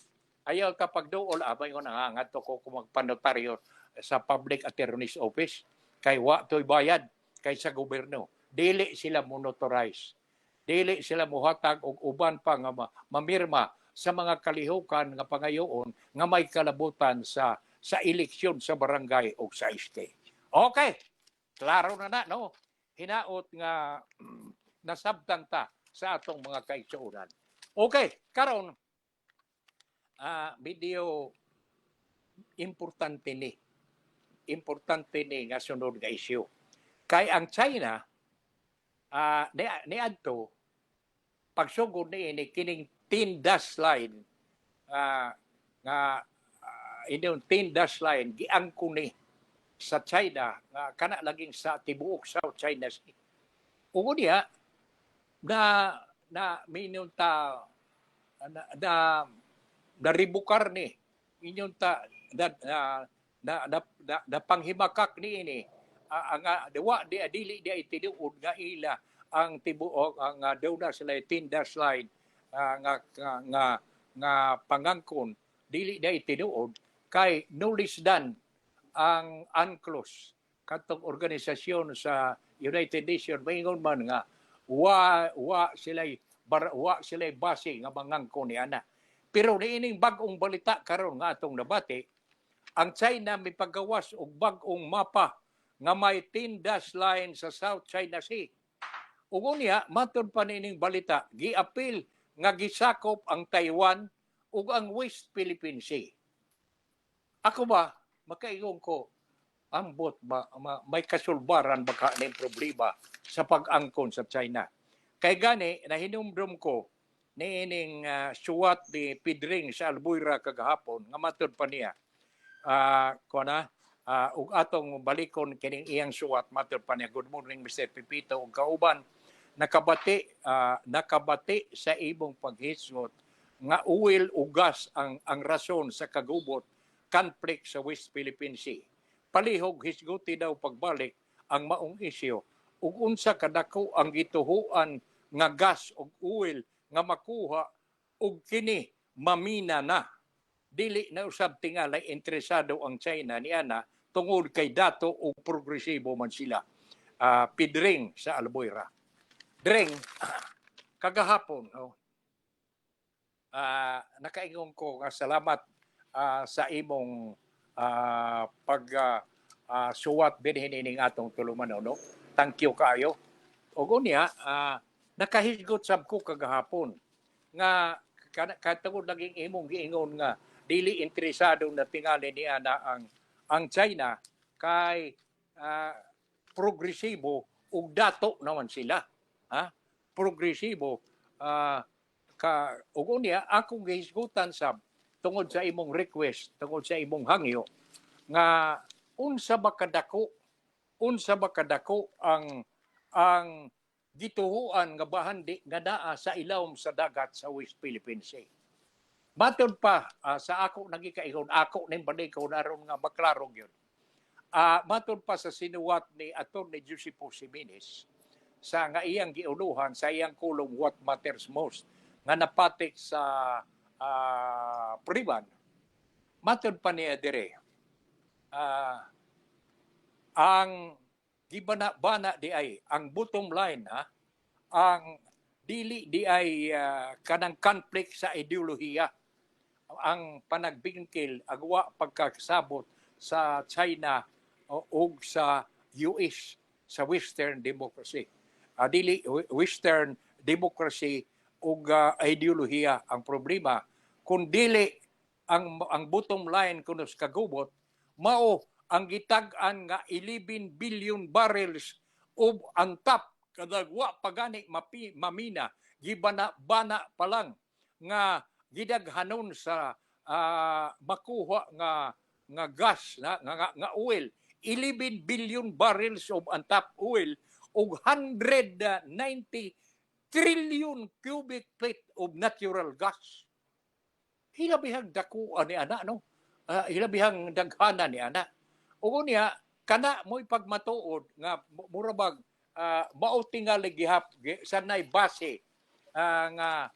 Ayaw kapag dool, abay ko nangangato ko kung magpanotaryo sa Public Attorney's Office. Kay wa to'y bayad, kay sa gobyerno. Dili sila monotorize. Dili sila muhatag og uban pa nga mamirma sa mga kalihukan nga pangayoon nga may kalabutan sa eleksyon sa barangay o sa state. Okay, klaro na no? Hinaot nga nasabtan ta sa atong mga kaigsuonan. Okay, karon video importante ni nga sunod nga issue. Kay ang China niadto pagsugod ni kining tin dash line nga inyong tin dash line giangko ni sa China nga kana laging sa tibuok South China Sea. Ug niya na minunta na ribukar ni inyong ta na panghimakak ni ini ang dewa di adili di itinuod nga ila ang tibuok ang daw na sila tin dash line nga pangangkon dili di itinuod kay no less than ang UNCLOS katong organisasyon sa United Nations maingon man nga wa sila base nga mangangkon ni ana. Pero niining bag-ong balita karon nga atong nabati, ang China may paggawas og bag-ong mapa nga may tin dash line sa South China Sea. Ug unya matud pa niining balita, giapil nga gisakop ang Taiwan ug ang West Philippine Sea. Ako ba makaingon ko ambot ba may kasulbaran baka ning problema sa pag-angkon sa China. Kay gani nahinumdum ko niining suwat ni Pidring sa Albuera kagahapon nga matud pa niya ug atong balikon kining iyang suwat matud pa niya. Good morning Mr. Pipito ug kauban nakabati sa imong paghisgot nga oil ug gas ang rason sa kagubot conflict sa West Philippine Sea. Palihog hisguti daw pagbalik ang maong isyu ug unsa kadako ang gituhuan nga gas ug oil nga makuha ug kini mamina na. Dili na usab tingalay interesado ang China niana tungod kay dato ug progresibo man sila. Pidring sa Albuera. Dring kagahapon nakaingon ko nga salamat sa imong suwat dinhin ining atong tulumanon no. Thank you kaayo. Ug unya nakahisgot sab ko kagahapon nga katungod laging imong giingon nga dili interesado na tingali ni ana ang China kay progresibo ug dato naman sila. Progresibo ug unya akong gihisgutan sab tungod sa imong request, tungod sa imong hangyo nga unsa ba kadako ang gituhuan nga bahandi nga naa sa ilawom sa dagat sa West Philippine Sea. Matod pa sa ako nagikaingon, ako ning balikaw naron nga maklaro gyud. Matod pa sa sinuwat ni Atty. Joseph Jimenez sa nga iyang giuluhan sa iyang kulong What Matters Most nga napatik sa Priban. Matod pa niya dire. Ang gibana-bana di ay ang bottom line ang dili di ay kanang conflict sa ideolohiya ang panagbingkil agwa pagkasabot sa China o sa US sa Western democracy. Dili Western democracy ug ideolohiya ang problema kun dili ang bottom line kuno sa kagubot mao ang gitag-an nga 11 billion barrels of ang top kadagwa pagani mamina gibana-bana pa lang nga gidaghanon sa makuha nga gas nga oil 11 billion barrels of ang top oil ug 190 trillion cubic feet of natural gas. Hilabihang dakuan ni ana no. Hilabihang daghana ni ana. Ug unya kana mo'y pagmatuod nga murabag mao tingali gihap sanay base nga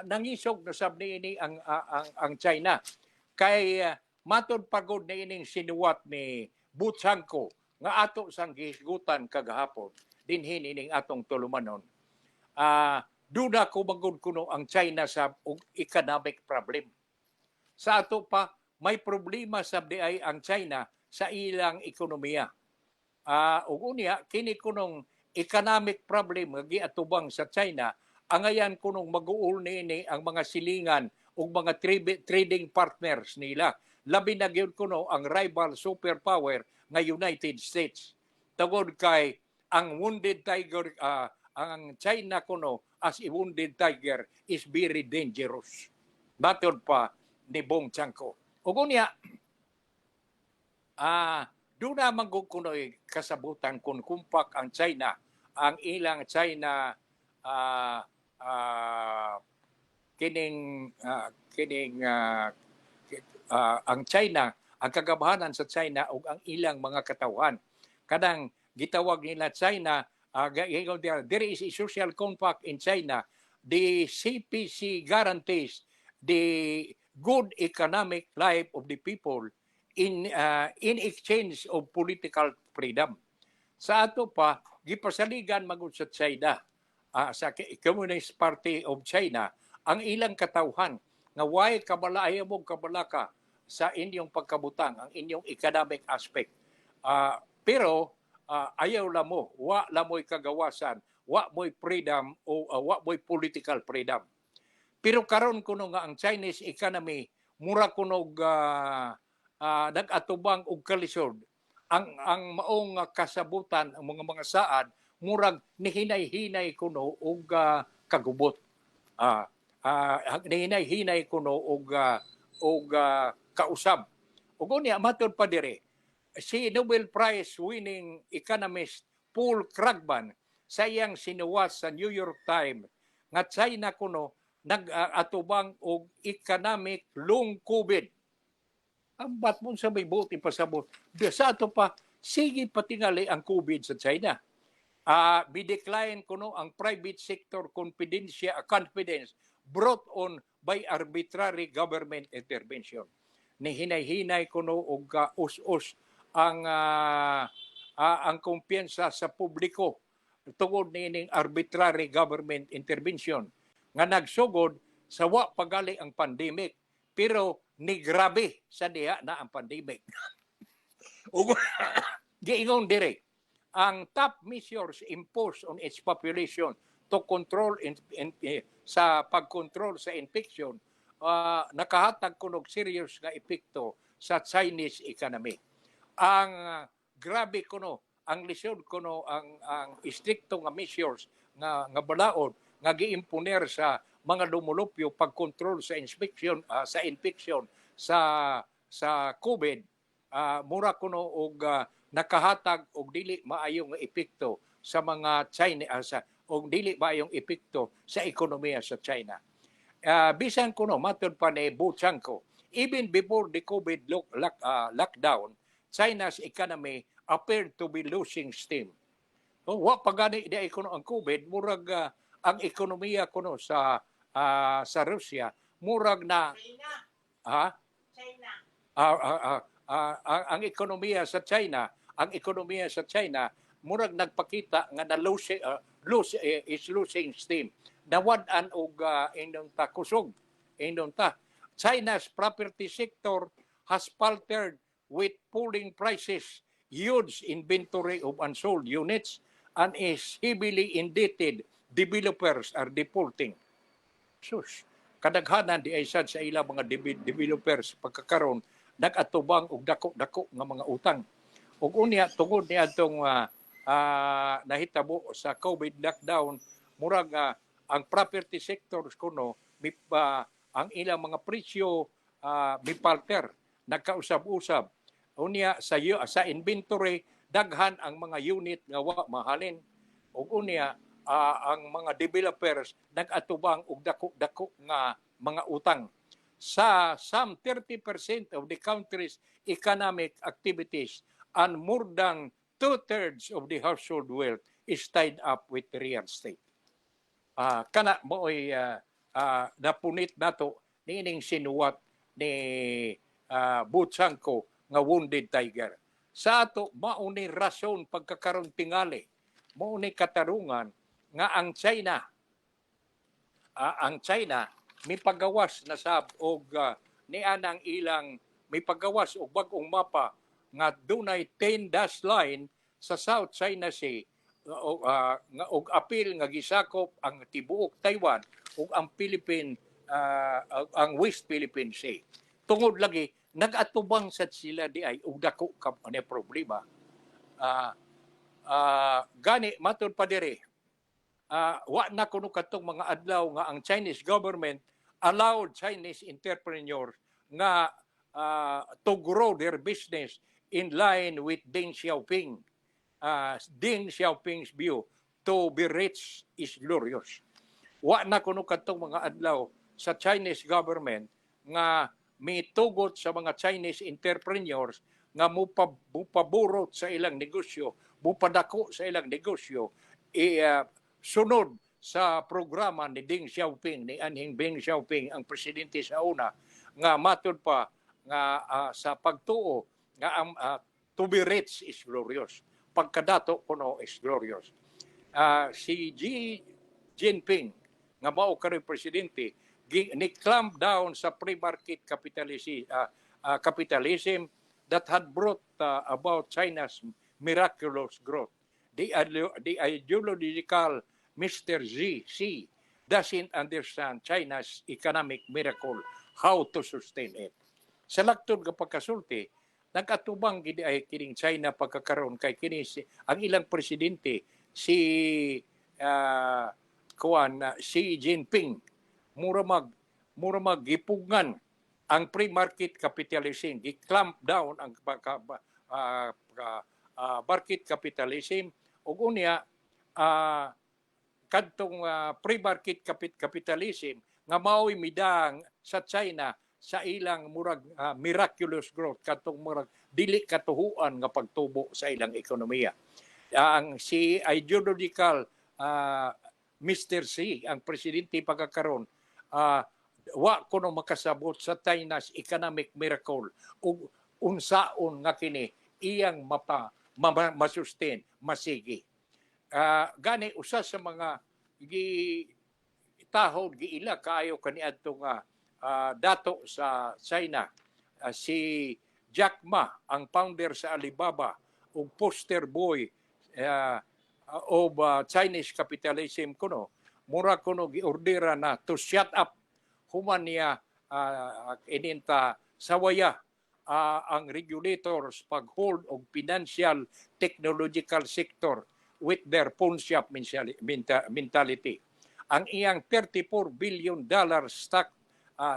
nangisog na sab niini ang China kay matod pagod na ining sinuwat ni Butchangko nga ato sang gihisgutan kagahapon dinhin ining atong tulumanon. Duna ko magud kuno ang China sa economic problem. Sa ato pa may problema sa diay ang China sa ilang ekonomiya. Ug unya kini kunong economic problem nga giatubang sa China angayan kunong mag-uul niini ang mga silingan ug mga trading partners nila. Labi na gyud kuno ang rival superpower nga United States. Tungod kay ang wounded tiger ang China kuno as a wounded tiger is very dangerous. Batod pa ni Bong Chanko. Ug unya doon naman kunoy kasabutan kung kumpak ang China, ang ilang China ang China, ang kagabahanan sa China ug ang ilang mga katawhan. Kadang gitawag nila China, there is a social compact in China. The CPC guarantees the good economic life of the people in exchange of political freedom. Sa ato pa, gipasaligan magud sa China, sa Communist Party of China, ang ilang katawhan nga way kabalaaya mo kabalaka sa inyong pagkabutang, ang inyong economic aspect. Pero ayaw la mo, wa la mo'y kagawasan, wa mo'y freedom o wa mo'y political freedom. Pero karon kuno nga ang Chinese economy mura kuno nag-atubang og kalisod. Ang maong kasabutan ang mga saad murag nihinay-hinay kuno og kagubot. Nihinay-hinay kuno og kausab. Ug unya matud pa dire si Nobel Prize winning economist Paul Krugman sa iyang sinuwas sa New York Times nga China kuno nag-atubang og economic long COVID. Ang bat mo sa may buot ipasabot. Sa ato pa, sige patingali ang COVID sa China. Bidecline kuno ang private sector confidence brought on by arbitrary government intervention. Nihinay-hinay kuno og us-us ang kumpiyansa sa publiko tungod niining arbitrary government intervention nga nagsugod sa wa pagali ang pandemic pero ni grabe sa diha na ang pandemic. Giingon dire ang top measures imposed on its population to control sa pagkontrol sa infection nakahatag kunog serious nga epekto sa Chinese economy. Ang grabe kuno, ang lisod kuno ang stricto nga measures nga balaod nga giimponer sa mga lumulupyo pagkontrol sa infection sa COVID mura kuno og nakahatag og dili maayong epekto sa mga China og dili maayong epekto sa ekonomiya sa China. Bisan kuno matud pa ni Butchangko, even before the COVID lockdown, China's economy appeared to be losing steam. Wa pagani di kuno ang COVID murag ang ekonomiya kuno sa Russia murag na ang ekonomiya sa China murag nagpakita nga is losing steam. Nawad-an og indong ta kusog indong ta. China's property sector has faltered with falling prices, huge inventory of unsold units, and is heavily indebted. Developers are defaulting. Sus, kadaghanan di ay sad sa ilang mga developers pagkakaroon nag-atubang og dako-dako nga mga utang. Ug unya tungod ni adtong nahitabo sa COVID lockdown, murag ang property sectors kuno ang ilang mga presyo mipalter, nagkausab-usab. Unya sa inventory daghan ang mga unit nga wa mahalin. Ug unya ang mga developers nag-atubang og dako-dako nga mga utang. Sa some 30% of the country's economic activities and more than 2/3 of the household wealth is tied up with real estate. Kana mo ay napunit nato nining sinuwat ni Butsanko nga wounded tiger. Sa ato mauni rason pagkakaroon tingali, mauni katarungan nga ang China may pagawas na sab og nianang ilang may pagawas og bag-ong mapa nga dunay 10 dash line sa South China Sea nga og apil nga gisakop ang tibuok Taiwan ug ang ang West Philippine Sea. Tungod lagi nagatubang sad sila di ay ug dako ka ani problema. Gani matud pa diri. Wa na kuno katong mga adlaw nga ang Chinese government allowed Chinese entrepreneurs nga to grow their business in line with Deng Xiaoping. Deng Xiaoping's view to be rich is glorious. Wa na kuno katong mga adlaw sa Chinese government nga mitugot sa mga Chinese entrepreneurs nga mupaburot sa ilang negosyo, mupadako sa ilang negosyo, sunod sa programa ni Deng Xiaoping, ni Anhing Deng Xiaoping, ang presidente sa una, nga matud pa nga sa pagtuo nga ang to be rich is glorious. Pagkadato kuno is glorious. Si Xi Jinping, nga mao karoy presidente, ni-clamp down sa pre-market capitalism that had brought about China's miraculous growth. The ideological Mr. Xi doesn't understand China's economic miracle, how to sustain it. Sa lagtod nga pagkasulti, nag-atubang gid ay kining China pagkakaroon kay kini ang ilang presidente si Xi Jinping mura maggipugngan ang pre-market capitalism, gi-clamp down ang market capitalism ug unya kadtong pre-market capitalism nga mao'y midang sa China sa ilang murag miraculous growth kadtong murag dili katuhuan nga pagtubo sa ilang ekonomiya. Ang si ideological Mr. Xi, ang presidente pagkakaroon, wa kuno makasabot sa China's economic miracle ug unsaon nga kini iyang masustain, masigi. Gani usa sa mga gitahod giila kaayo kaniadto nga dato sa China, si Jack Ma, ang founder sa Alibaba ug poster boy of Chinese capitalism kuno, mura kuno giordera na to shut up human niya ininta sawaya ang regulators pag-hold og financial technological sector with their pawn shop mentality. Ang iyang $34 billion stock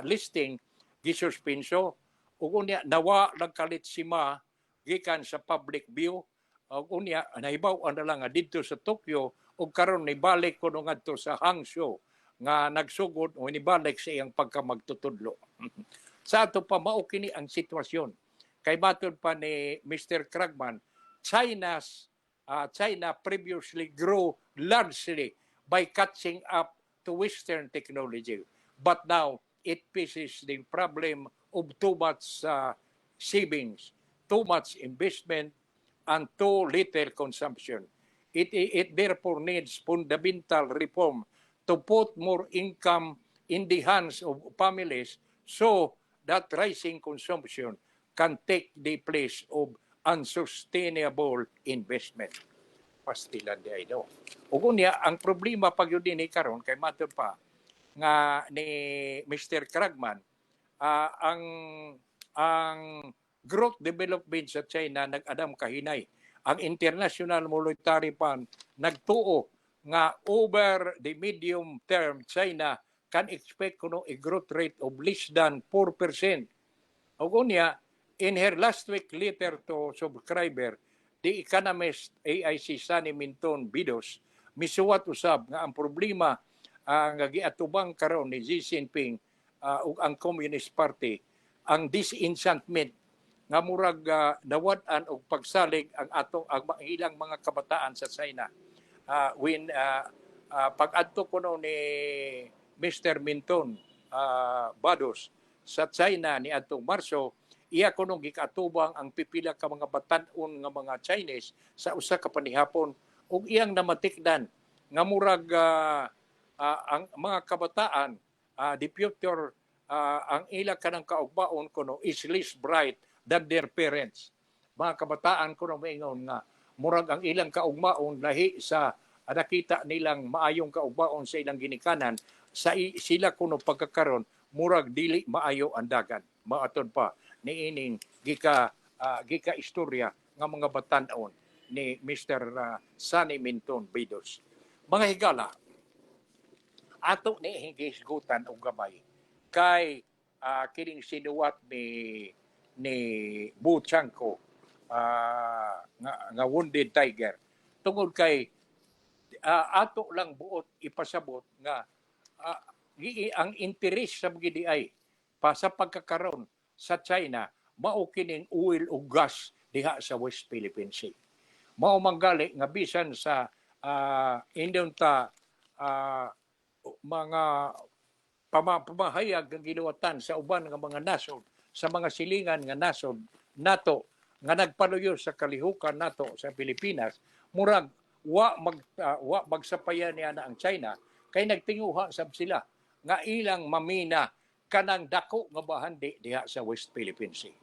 listing gisuspenso ug unya nawa nagkalit si Ma gikan sa public view ug unya nahibaw na lang didto sa Tokyo ug karon nibalik kuno ngadto sa Hangzhou nga nagsugod o nibalik sa iyang pagkamagtutudlo. Sa ato pa mao kini ang sitwasyon. Kay matod pa ni Mr. Kragman, China previously grew largely by catching up to Western technology. But now it faces the problem of too much savings, too much investment, and too little consumption. It therefore needs fundamental reform to put more income in the hands of families so that rising consumption can take the place of unsustainable investment. Pastilan di ay daw. Ug unya ang problema pag yun din karon kay matud pa nga ni Mr. Kragman, ang growth development sa China nag-adam kahinay. Ang International Monetary Fund nagtuo nga over the medium term China can expect kuno a growth rate of less than 4%. Ug unya in her last week letter to subscriber, the economist AIC Sunny Minton Bidos misuwat usab nga ang problema nga giatubang karon ni Xi Jinping ug ang Communist Party ang disenchantment nga murag nawad-an og pagsalig ang ilang mga kabataan sa China. pag-adto ko no ni Mr. Minton Bados sa China ni adtong Marso, iya ko nung gikatubang ang pipila ka mga batan-on nga mga Chinese sa usa ka panihapon ug iyang namatikdan nga murag ang mga kabataan the future ang ila kanang kaugbaon kuno is less bright than their parents. Mga kabataan kuno maingon nga murag ang ilang kaugmaon lahi sa nakita nilang maayong kaugbaon sa ilang ginikanan sila kuno pagkakaron murag dili maayo ang dagan. Maaton pa niining gika istorya nga mga batan-on ni Mr. Sunny Minton Bidos. Mga higala, ato ni higisgutan og gamay kay kining sinuwat ni Bu Chanko nga wounded tiger tungod kay ato lang buot ipasabot nga ang interes sa BDI pa sa pagkakaroon sa China mao kining oil o gas diha sa West Philippine Sea. Mao manggali nga bisan sa indon ta mga pamahayag nga ginuwatan sa uban nga mga nasod sa mga silingan nga nasod nato nga nagpaluyo sa kalihukan nato sa Pilipinas murag wa magsapayan niya na ang China kay nagtinguha sab sila nga ilang mamina kanang dako nga bahandi diha sa West Philippine Sea.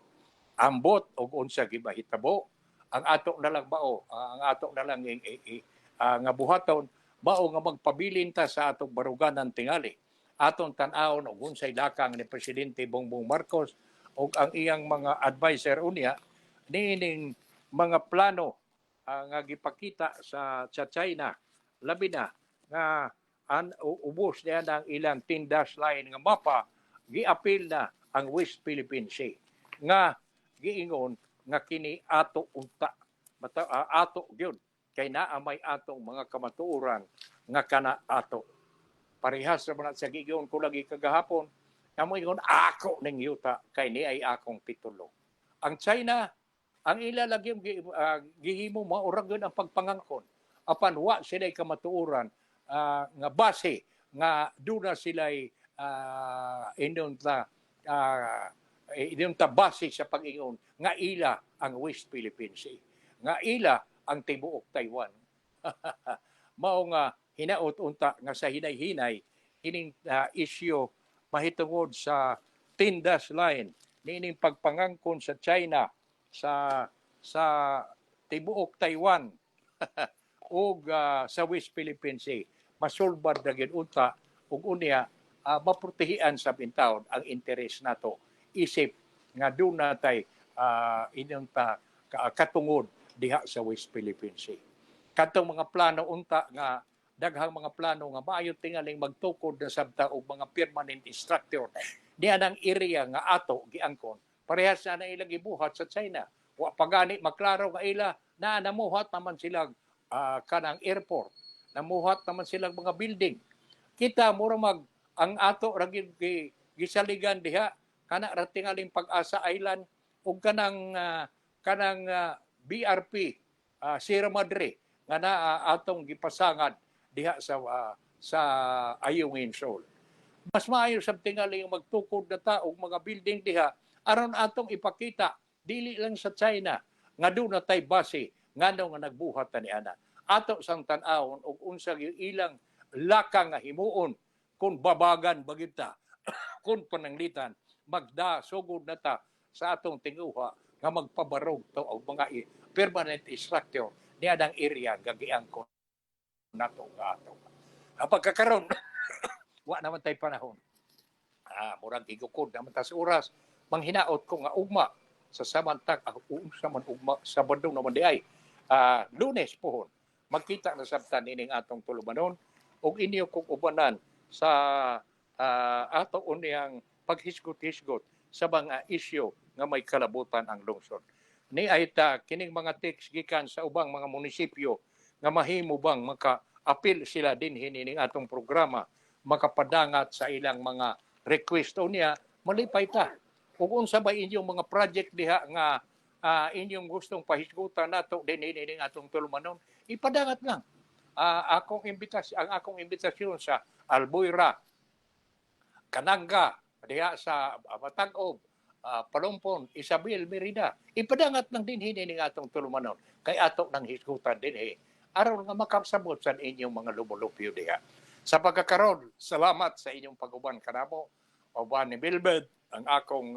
Ambot og unsa gibahitabo ang ato na lang bao ang ato na lang nga buhaton bao nga magpabilin ta sa atong baruganan tingali atong tan-awon og unsay lakang ni Presidente Bongbong Marcos ug ang iyang mga adviser unya niining mga plano nga gipakita sa China labi na nga ubos niya ang ilang 10-dash line nga mapa giapil na ang West Philippine Sea nga giingon nga kini ato unta ato gyud kay naa may atong mga kamatuoran nga kana ato. Parehas naman sa gigon ko lagi kagahapon, nga mo ingon ako ning yuta kay ni ay akong titulo. Ang China, ang ila lagi gihimo maurag yun ang pagpangangkon. Apan wa sila'y kamatuoran nga base nga duna sila'y indon ta base sa pag-ingon nga ila ang West Philippine Sea. Nga ila ang tibuok Taiwan. Mao nga hinaot unta nga sa hinay-hinay kining issue mahitungod sa 10-dash line niining pagpangangkon sa China sa tibuok Taiwan ug sa West Philippine Sea masulbad na gyud unta ug unya maprotehian sa bintawon ang interes nato isip nga doon natay inyong katungod diha sa West Philippine Sea. Katong mga plano unta nga daghang mga plano nga maayo tingaling magtukod na sabta og mga permanent structure diha nang area nga ato giangkon parehas na ilang gibuhat sa China. Wa pagani maklaro nga ila na namuhat naman silang kanang airport, namuhat naman silang mga building. Kita mura ang ato ra gisaligan diha kana ra tingaling Pag-asa Island ug kanang BRP Sierra Madre nga naa atong gipasangad diha sa Ayungin Shoal. Mas maayo sa tingaling magtukod na ta og mga building diha aron atong ipakita dili lang sa China nga doon na tay base ngano nga nagbuhat ta niana. Ato sang tan-awon og unsa ilang lakang nga himuon kung babagan bagid ta kung pananglitan magda sugod na ta sa atong tinguha nga magpabarog to og mga permanent structure niya ang area gagiangkon nato nga ato. Pagkakaroon wa naman tay panahon. Murag igukod naman ta sa oras manghinaot ko nga ugma sa samantag ugma sa bandong naman di ay Lunes pohon magkita na sabtan ining atong tulumanon ug inyo kong ubanan sa ato unyang paghisgot-hisgot sa mga isyu nga may kalabutan ang lungsod. Ni ay kining mga text gikan sa ubang mga munisipyo nga mahimo bang maka-appeal sila din hining atong programa makapadangat sa ilang mga request niya malipay ta. Ug unsa ba inyong mga project diha nga inyong gustong pahisgutan nato din hining atong tulumanon ipadangat lang. ang akong imbitasyon sa Albuera, Kananga, diha sa Matag-Ob, Palumpon, Isabel, Merida. Ipadangat lang din hini ng atong tulumanon. Kay ato nang hisgutan din aron nga makasabot sa inyong mga lumulupyo diha. Sa pagkakaroon, salamat sa inyong pag-uban kanamo. Uban ni Bilbed, ang akong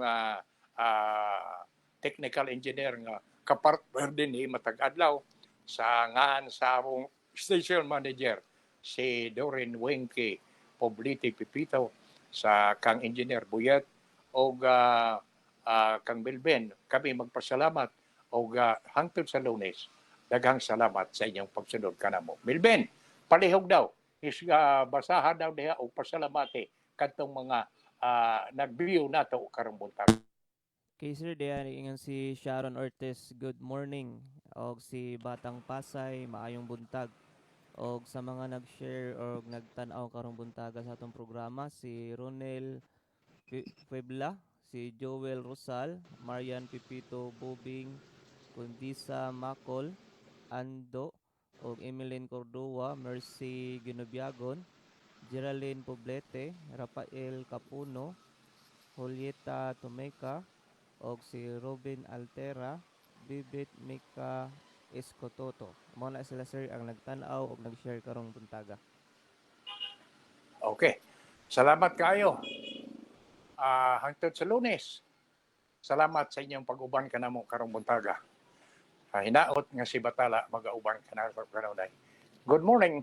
technical engineer nga kapartner din matag-adlaw sa ngan sa among station manager si Doreen Wenke Poblete Pipito, sa kang engineer Buyet o kang Bilben. Kami magpasalamat o hangtod sa Lunes. Daghang salamat sa inyong pagsunod kanamo. Bilben, palihog daw. Basahan daw diha o pasalamati kadtong mga nag-view nato karong buntag. Kay Sir Dean, ingon si Sharon Ortiz, good morning. Og si Batang Pasay, maayong buntag. Og sa mga nag-share o nagtanaw karong buntaga sa atong programa, si Ronel Puebla, si Joel Rosal, Marian Pipito Bubing, Kundisa Makol, Ando, og Emeline Cordova, Mercy Ginobiagon, Geraldine Poblete, Rafael Capuno, Julieta Tomeca, og si Robin Altera, Bibit Mika Escototo. Mao na sila sir ang nagtanaw og nag-share karong buntaga. Okay. Salamat kayo. Hangtod sa Lunes. Salamat sa inyong pag-uban kanamo karong buntaga. Hinaot nga si Batala mag-auban kanamo. Good morning.